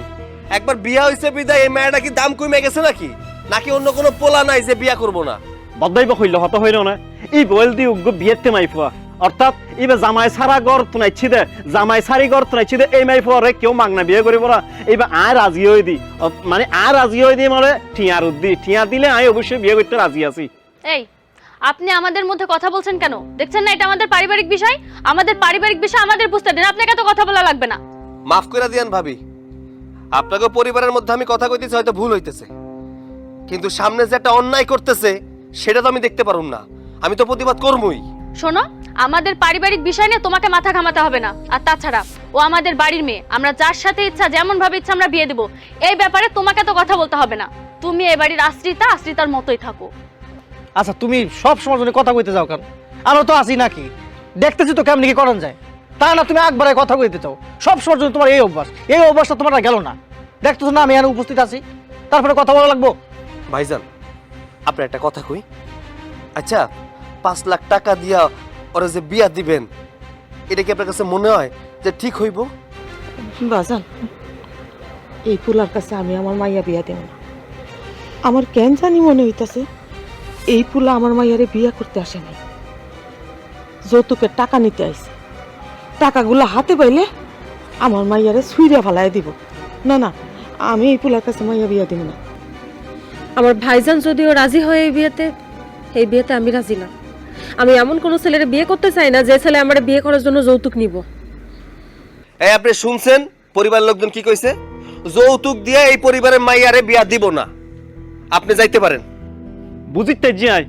একবার বিয়া হয়েছে বিদায় এই মায়াটা কি দাম কমে গেছে নাকি? নাকি অন্য কোনো পোলা নাই যে বিয়া করব না? বদাইব হইল হত হইল না এই বল দি উগ্গ বিয়েতে মাইফুয়া অর্থাৎ ইবে জামাই সারা ঘর তুনাইছি দে জামাই সারি ঘর তুনাইছি দে এই মাইফুয়ারে কেউ মাগনা বিয়ে করিব না এইবা আর রাজি হই দি মানে আর রাজি হই দি মানে ঠিয়ার উদ্দি ঠিয়া দিলে আমি অবশ্যই বিয়ে করতে রাজি আছি। এই আপনি আমাদের মধ্যে কথা বলছেন কেন? দেখছেন না এটা আমাদের পারিবারিক বিষয়, আমাদের পারিবারিক বিষয় আমাদের বুঝতে দেন, আপনাকে এত কথা বলা লাগবে না। মাফ করে দিয়ান ভাবি, আপনাকে পরিবারের মধ্যে আমি কথা কইতেছি হয়তো ভুল হইতেছে, কিন্তু সামনে যে একটা অন্যায় করতেছে সেটা তো আমি দেখতে পারুম না, আমি তো প্রতিবাদ করবই। শোনো, আমাদের পারিবারিক বিষয় নিয়ে তোমাকে মাথা ঘামাতে হবে না। আর তাছাড়া ও আমাদের বাড়ির মেয়ে, আমরা যার সাথে ইচ্ছা যেমন ভাবে ইচ্ছা আমরা বিয়ে দেব, এই ব্যাপারে তোমাকে তো কথা বলতে হবে না। তুমি এই বাড়ির আশ্রিতা, আশ্রিতার মতোই থাকো। আচ্ছা তুমি সব সময় জন্য কথা কইতে যাও কেন? আমরা তো আছি নাকি, দেখতেছি তো কেমনি কি করান যায়। তা না তুমি একবারে কথা কইতে চাও, সব সময় জন্য তোমার এই অভ্যাসটা তোমার আর গেল না। দেখতেছো না আমি এখানে উপস্থিত আছি, তারপরে কথা বলা লাগবো? ভাইজান আপনার একটা কথা কই, আচ্ছা 5 লাখ টাকা দিয়া ওরা যে বিয়া দিবেন, এটা কি আপনার কাছে মনে হয় যে ঠিক হইব? বাজান এই পোলার কাছে আমি আমার মাইয়া বিয়া দেব না। আমার কেন জানি মনে হইতাছে এই পোলা আমার মাইয়ারে বিয়া করতে আসে নাই, যৌতুকের টাকা নিতে আইছে। টাকাগুলো হাতে পাইলে আমার মাইয়ারে ছুঁড়ে ফেলাই দিব। না না, আমি এই পোলার কাছে মাইয়া বিয়া দেব না। আমার ভাইজান যদিও রাজি হয় এই বিয়েতে আমি রাজি না। আমি এমন কোনো ছেলের বিয়ে করতে চাই না যে ছেলে আমার বিয়ে করার জন্য যৌতুক নিব। এই আপনি শুনছেন পরিবার লোকজন কি কইছে? যৌতুক দিয়ে এই পরিবারের মাইয়ারে বিয়া দিব না, আপনি যাইতে পারেন। বুঝিতে যাই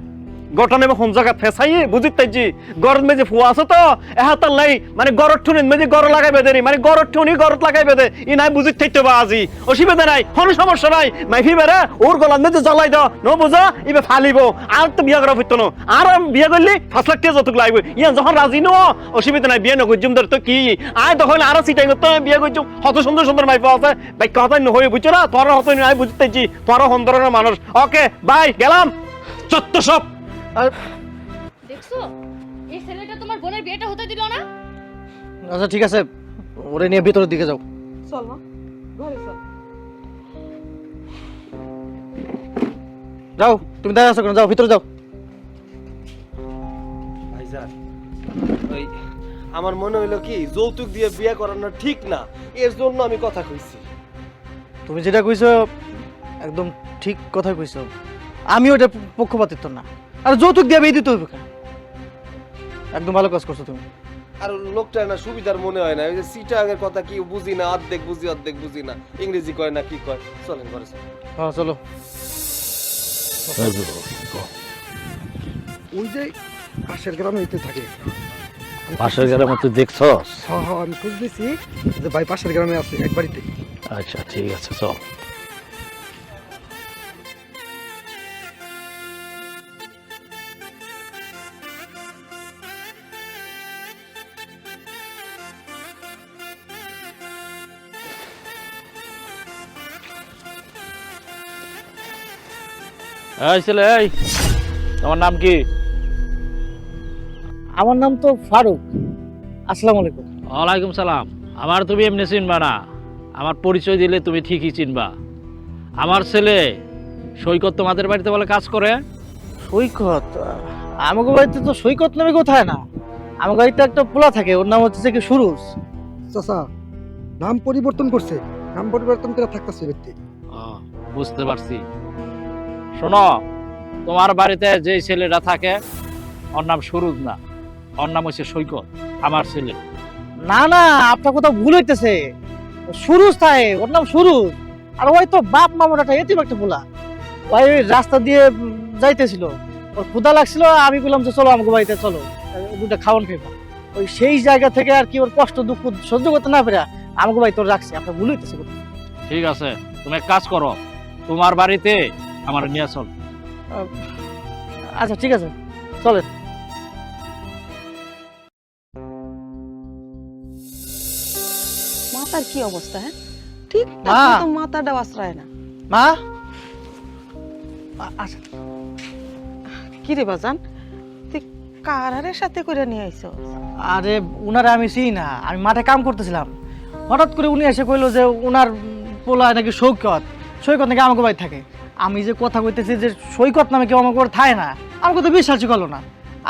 গঠনে কোন জায়গা ফেসাইয়ে বুঝিতে জি গরম মেজে ফুয়া আছে তো এহাতার লাই মানে গরর ঠুনিন মেজে গর লাগাইবে দেরি মানে গরর ঠুনি গরত লাগাইবে দে ই নাই বুঝিতে তো বাজি অসুবিধা নাই, কোনো সমস্যা নাই। মাইফি বেরে ওর গলার মেজে জ্বালাই দাও ন বুঝা ইবে ফালিব, আর তো বিয়া করা হইতো না। আর বিয়া করলি 5 লাখ টাকা যতক লাগবে, ইয়া যখন রাজি নো অসুবিধা নাই, বিয়ে নগর জমদার তো কি আয় তখন আরো সিটাই করতে বিয়ে করছো। কত সুন্দর সুন্দর মাইফা আছে, ভাই কথা হয়ে বুঝছো না, তোর হতো নাই বুঝতে জি তোর হন্দরের মানুষ। ওকে বাই গেলাম চত্ব সব। দেখছো এই ছেলেটা তোমার বোনের বিয়েটা হতে দিল না। আচ্ছা ঠিক আছে, ওরে নিয়ে ভিতরের দিকে যাও। চল মা, ঘরে চল। যাও, তুমি দাঁড়িয়ে আছো কেন? যাও ভিতরে যাও। ভাইজান ওই আমার মনে হইলো কি যৌতুক দিয়ে বিয়ে করানো ঠিক না, এর জন্য আমি কথা কইছি। তুমি যেটা কইছো একদম ঠিক কথা কইছো, আমি ওটা পক্ষপাতিত্ব না। আর যৌতুক দিয়ে বিয়ে দিতে হবে কেন? একদম ভালো কাজ করছো তুমি। আর লোকটা না সুবিধার মনে হয় না, ওই যে সিটাগের কথা কি বুঝি না, অর্ধেক বুঝি না, ইংরেজি কয় না কি কয়। চলেন ঘরে চলেন। হ্যাঁ চলো। ওই যে পাশের গ্রামে হইতে থাকে। পাশের গ্রামে তুই দেখছস? হ্যাঁ হ্যাঁ আমি খুঁজতেছি যে ভাই পাশের গ্রামে আছে এক বাড়িতে। আচ্ছা ঠিক আছে চল। এই ছেলে, এই তোমার নাম কি? আমার নাম তো ফারুক। আসসালামু আলাইকুম। ওয়ালাইকুম সালাম। আমার তুমি এমনি চিনবা না, আমার পরিচয় দিলে তুমি ঠিকই চিনবা। আমার ছেলে সৈকত তোমাদের বাড়িতে বলে কাজ করে। সৈকত? আমাকে বাড়িতে তো সৈকত নামে কোথায় না, আমার বাড়িতে একটা পোলা থাকে, ওর নাম হচ্ছে কি সুরুজ। চাচা নাম পরিবর্তন করছে, নাম পরিবর্তন করে থাকতেছে ব্যক্তি। বুঝতে পারছি। শোনো, তোমার বাড়িতে যে ছেলেটা থাকে ওর নাম সুরুজ না, ওর নাম হচ্ছে সৈকত, আমার ছেলে। না না, আপনার কোথাও ভুল হইতেছে। সুরুজ থাকে, ওর নাম সুরুজ। আর ওই তো বাপ মামার একটা এতিম একটা পোলা, ওই রাস্তা দিয়ে যাইতেছিল, ওর ক্ষুধা লাগছিল, আমি বললাম যে চলো আমাকে বাড়িতে চলো, দুটা খাওয়ান খাইবা। ওই সেই জায়গা থেকে আর কি ওর কষ্ট দুঃখ সহ্য করতে না পেরে আমাকে বাড়িতে রাখছি। আপনার ভুল হইতেছে। ঠিক আছে, তুমি এক কাজ করো, তোমার বাড়িতে আমার নিয়ে চল। আচ্ছা ঠিক আছে, চলে। মাতার কি অবস্থা? হ্যাঁ ঠিক মা। তো মাথাটা আশ্রয় না। মা আচ্ছা, কি রে বাজান, তুই কারারের সাথে করে নিয়ে আইছো? আরে উনারে আমি চিনি না, আমি মাঠে কাম করতেছিলাম, হঠাৎ করে উনি এসে কইলো যে উনার পোলা নাকি সৈকত নাকি আমাকে বাড়ি থাকে। আমি যে কথা কইতেছি যে সৈকত নামে কেউ আমার করে থায় না, আমার কথা বিশ্বাসই করলো না।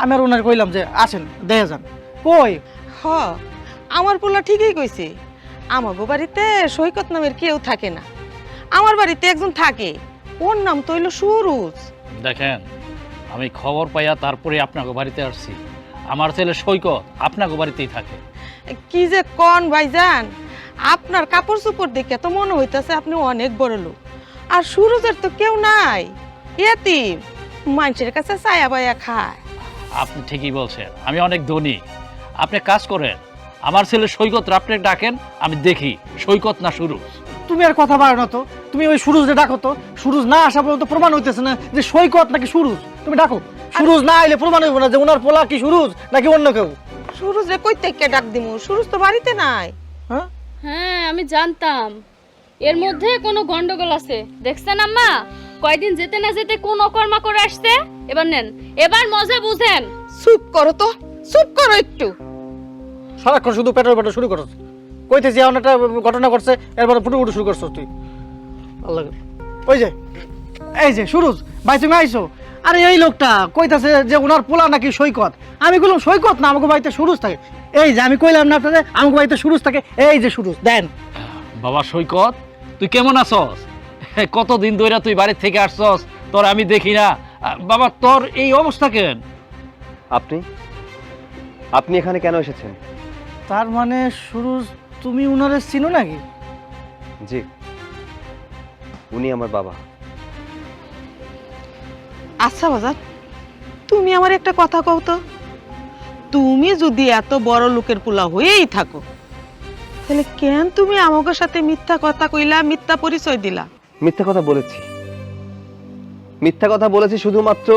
আমি আর ওনার কইলাম যে আসেন দেখে যান। কই হ আমার পোলা ঠিকই কইছে, আমার বাড়িতে সৈকত নামের কেউ থাকে না, আমার বাড়িতে একজন থাকে, ওর নাম তো হইল সুরুজ। দেখেন, আমি খবর পাইয়া তারপরে আপনাকে বাড়িতে আসছি। আমার ছেলে সৈকত আপনাকে বাড়িতেই থাকে। কি যে কন ভাইজান, আপনার কাপড় চোপড় দেখে তো মনে হইতাছে আপনি অনেক বড় লোক, আর সুরজের তো কেউ নাই, এতিম, মানুষের কাছে ছায়া পায়া খায়। আপনি ঠিকই বলছেন, আমি অনেক ধনী। আপনি কাজ করেন, আমার ছেলে সৈকত আপনি ডাকেন, আমি দেখি সৈকত না সুরুজ। তুমি আর কথা বাড়ো না তো, তুমি ওই সুরুজে ডাকো তো। সুরুজ না আসা পর্যন্ত প্রমাণ হইতেছে না যে সৈকত নাকি সুরুজ। তুমি ডাকো, সুরুজ না আইলে প্রমাণ হইব না যে ওনার পোলা কি সুরুজ নাকি অন্য কেউ। সুরজে কই থেকে ডাক দিমু, সুরজ তো বাড়িতে নাই। হ্যাঁ হ্যাঁ আমি জানতাম এর মধ্যে কোনো গন্ডগোল আছে। দেখছেন আম্মা, কয়দিন যেতে না যেতে কোন অকর্মা করে আসছে। এবার নেন, এবার মজা বুঝেন। চুপ করো তো, চুপ করো একটু। সারাক্ষণ শুধু পেট্রোল পেট্রোল শুরু করছ। কইতেছি এমন একটা ঘটনা করছে, এরপরে ফুটু ফুটু শুরু করছো তুই। আল্লাহ, ওই যে এই যে সুরুজ ভাই তুমি আইছো। আরে এই লোকটা কইতাছে যে ওনার পোলা নাকি সৈকত। আমি বললাম সৈকত না, আমাকে বাড়িতে সুরুজ থাকে। এই যে আমি কইলাম না আপনাদের আমাকে বাড়িতে সুরুজ থাকে। এই যে সুরুজ দেন। বাবা সৈকত, তুই কেমন আছস? কতদিন ধরে তুই বাড়ি থেকে আসছস, তোর আমি দেখি না। বাবা তোর এই অবস্থা কেন? আপনি আপনি এখানে কেন এসেছেন? তার মানে সুরুজ তুমি উনারে চিনো নাকি? জি, উনি আমার বাবা। আচ্ছা বাজার, তুমি আমার একটা কথা কও তো, তুমি যদি এত বড় লোকের পোলা হয়েই থাকো, তাহলে কেন তুমি আমাকে সাথে মিথ্যা কথা কইলা, মিথ্যা পরিচয় দিলা? মিথ্যা কথা বলেছি, মিথ্যা কথা বলেছি শুধুমাত্র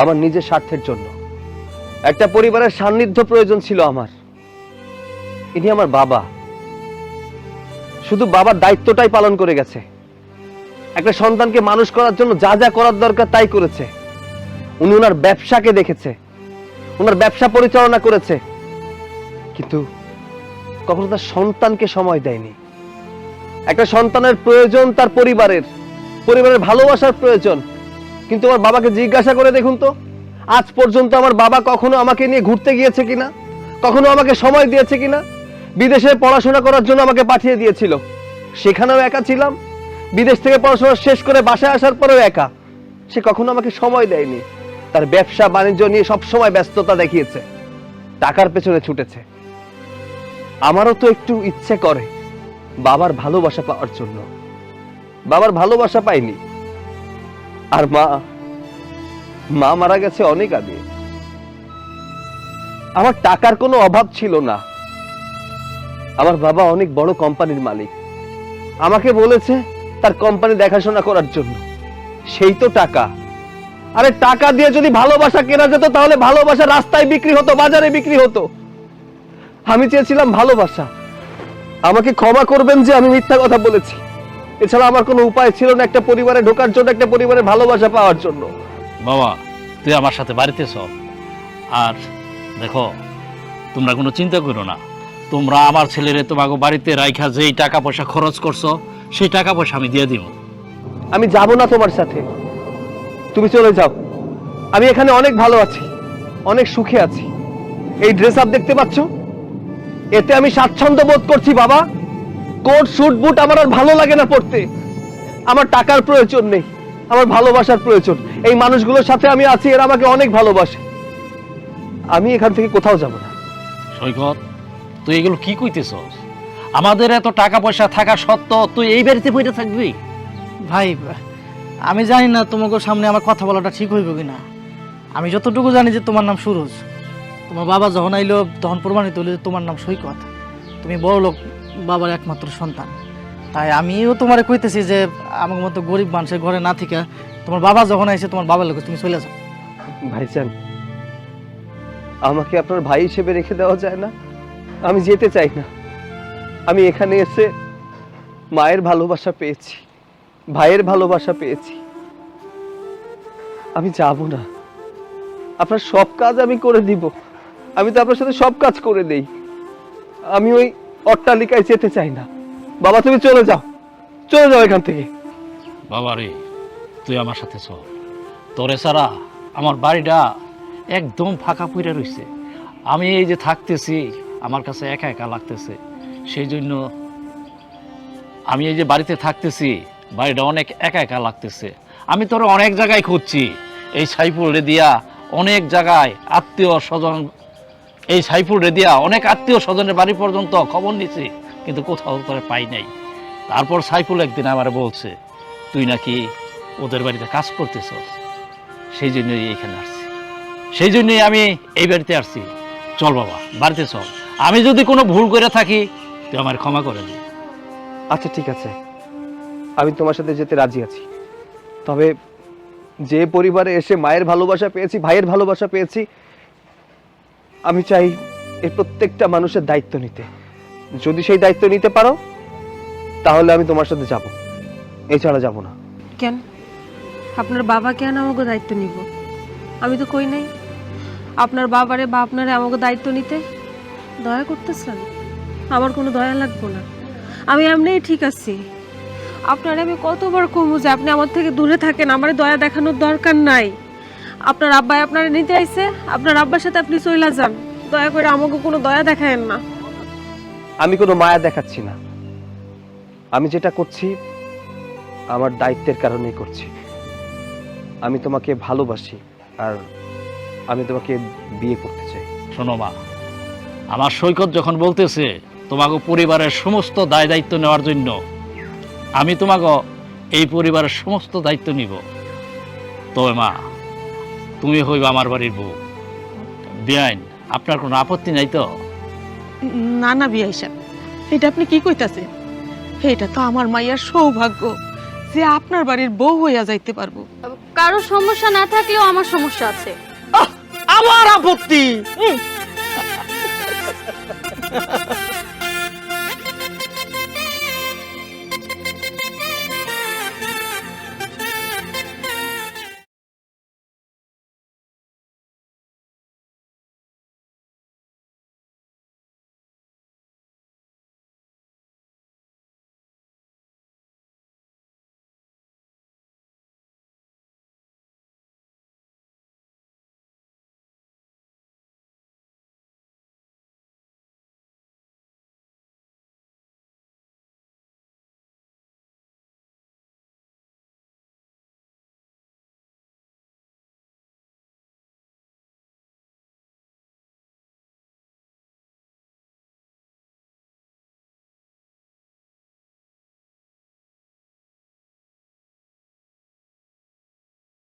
আমার নিজের স্বার্থের জন্য। একটা পরিবারের সান্নিধ্য প্রয়োজন ছিল আমার। ইনি আমার বাবা, শুধু বাবার দায়িত্বটাই পালন করে গেছে। একটা সন্তানকে মানুষ করার জন্য যা যা করার দরকার তাই করেছে। উনি ওনার ব্যবসাকে দেখেছে, ওনার ব্যবসা পরিচালনা করেছে, কিন্তু কখনো তার সন্তানকে সময় দেয়নি। একটা সন্তানের প্রয়োজন তার পরিবারের ভালোবাসার প্রয়োজন, কিন্তু আমার বাবাকে জিজ্ঞাসা করে দেখুন তো, আজ পর্যন্ত আমার বাবা কখনো আমাকে নিয়ে ঘুরতে গিয়েছে কিনা, কখনো আমাকে সময় দিয়েছে কিনা? বিদেশে পড়াশোনা করার জন্য আমাকে পাঠিয়ে দিয়েছিল, সেখানেও একা ছিলাম। বিদেশ থেকে পড়াশোনা শেষ করে বাসায় আসার পরেও একা। সে কখনো আমাকে সময় দেয়নি। তার ব্যবসা বাণিজ্য নিয়ে সবসময় ব্যস্ততা দেখিয়েছে, টাকার পেছনে ছুটেছে। আমারও তো একটু ইচ্ছে করে বাবার ভালোবাসা পাওয়ার জন্য। বাবার ভালোবাসা পাইনি। আর মা মারা গেছে অনেক আগে। আমার টাকার কোনো অভাব ছিল না। আমার বাবা অনেক বড় কোম্পানির মালিক। আমাকে বলেছে তার কোম্পানি দেখাশোনা করার জন্য। সেই তো টাকা। আরে টাকা দিয়ে যদি ভালোবাসা কেনা যেত, তাহলে ভালোবাসা রাস্তায় বিক্রি হতো, বাজারে বিক্রি হতো। আমি চেয়েছিলাম ভালোবাসা। আমাকে ক্ষমা করবেন যে আমি মিথ্যা কথা বলেছি। এছাড়া আমার কোনো উপায় ছিল না একটা পরিবারে ঢোকার জন্য, একটা পরিবারের ভালোবাসা পাওয়ার জন্য। বাবা তুই আমার সাথে বাড়িতে চল। আর দেখো, তোমরা কোনো চিন্তা করো না। তোমরা আমার ছেলেরে তোমাকে বাড়িতে রাইখা যেই টাকা পয়সা খরচ করছো, সেই টাকা পয়সা আমি দিয়ে দিব। আমি যাব না তোমার সাথে, তুমি চলে যাও। আমি এখানে অনেক ভালো আছি, অনেক সুখে আছি। এই ড্রেস আপ দেখতে পাচ্ছ, এতে আমি স্বাচ্ছন্দ্য বোধ করছি বাবা। কোট স্যুট বুট আমার আর ভালো লাগে না পড়তে। আমার টাকার প্রয়োজন নেই, আমার ভালোবাসার প্রয়োজন। এই মানুষগুলোর সাথে আমি আছি, এরা আমাকে অনেক ভালোবাসে। আমি এখান থেকে কোথাও যাব না। সৈকত, তুই এগুলো কি কইতেছস? আমাদের এত টাকা পয়সা থাকা সত্ত্বেও তুই এই বাড়িতে পড়ে থাকবি? ভাই আমি জানি না তোমাকে সামনে আমার কথা বলাটা ঠিক হইব কিনা। আমি যতটুকু জানি যে তোমার নাম সুরজ। তোমার বাবা যখন আইলো তখন প্রমাণিত হলো যে তোমার নাম সৈকত। তুমি বড় লোক বাবার একমাত্র সন্তান। তাই আমিও তোমারে কইতেছি যে আমার মতো গরিব মানুষের ঘরে না থেকে তোমার বাবা যখন আইছে তোমার বাবার লোক তুমি চলে যাও। ভাইজান, আমাকে আপনার ভাই হিসেবে রেখে দেওয়া যায় না? আমি যেতে চাই না। আমি এখানে এসে মায়ের ভালোবাসা পেয়েছি, ভাইয়ের ভালোবাসা পেয়েছি। আমি যাব না। আপনার সব কাজ আমি করে দিব। আমি তো আপনার সাথে সব কাজ করে দেই। আমি ওই অট্টালিকায় যেতে চাই না। বাবা তুমি চলে যাও, চলে যাও এখান থেকে। বাবা রে, তুই আমার সাথে চল। তোরে ছাড়া আমার বাড়িটা একদম ফাঁকা পড়ে রয়েছে। আমি এই যে থাকতেছি আমার কাছে একা একা লাগতেছে, সেই জন্য আমি এই যে বাড়িতে থাকতেছি বাড়িটা অনেক একা একা লাগতেছে। আমি তোর অনেক জায়গায় খুঁজছি, এই সাইফুল রেদিয়া অনেক জায়গায় আত্মীয় স্বজন, এই সাইফুল রেদিয়া অনেক আত্মীয় স্বজনের বাড়ি পর্যন্ত খবর নিছি, কিন্তু কোথাও তোরে পাই নাই। তারপর সাইফুল একদিন আমার বলছে তুই নাকি ওদের বাড়িতে কাজ করতেছস, সেই জন্যই এইখানে আসছি, সেই জন্যই আমি এই বাড়িতে আসছি। চল বাবা, বাড়িতে চল। আমি যদি কোনো ভুল করে থাকি তুই আমার ক্ষমা করে দিই। আচ্ছা ঠিক আছে, আমি তোমার সাথে যেতে রাজি আছি। তবে যে পরিবারে এসে মায়ের ভালোবাসা পেয়েছি, ভাইয়ের ভালোবাসা পেয়েছি, আমি চাই এর প্রত্যেকটা মানুষের দায়িত্ব নিতে। যদি সেই দায়িত্ব নিতে পারো তাহলে আমি তোমার সাথে যাব, এছাড়া যাব না। কেন আপনার বাবা কেন আমাকে দায়িত্ব নিব? আমি তো কই নাই আপনার বাবারে বা আপনারে আমাকে দায়িত্ব নিতে। দয়া করতেছেন? আমার কোনো দয়া লাগবো না, আমি এমনিই ঠিক আছি। আপনার আমি কতবার কমু যে আপনি আমার থেকে দূরে থাকেন, আমার দয়া দেখানোর দরকার নাই। আপনার আব্বাই আপনারে নিতে আইছে, আপনার আব্বার সাথে আপনি চইলা যান। দয়া করে আমাকে কোনো দয়া দেখায়েন না। আমি কোনো মায়া দেখাচ্ছি না, আমি যেটা করছি আমার দায়িত্বের কারণেই করছি। আমি তোমাকে ভালোবাসি আর আমি তোমাকে বিয়ে করতে চাই। শোনো মা, আমার সৈকত যখন বলতেছে তোমাকে পরিবারের সমস্ত দায় দায়িত্ব নেওয়ার জন্য, আমি তোমাকে এই পরিবারের সমস্ত দায়িত্ব নিব। তবে মা, তুমি হইবা আমার বাড়ির বউ। বেআইন, আপনার কোনো আপত্তি নাই তো? না না বিয়াই সাহেব, এটা আপনি কি কইতাছেন? এটা তো আমার মাইয়ার সৌভাগ্য যে আপনার বাড়ির বউ হইয়া যাইতে পারবো। কারো সমস্যা না থাকলেও আমার সমস্যা আছে। আমার আপত্তি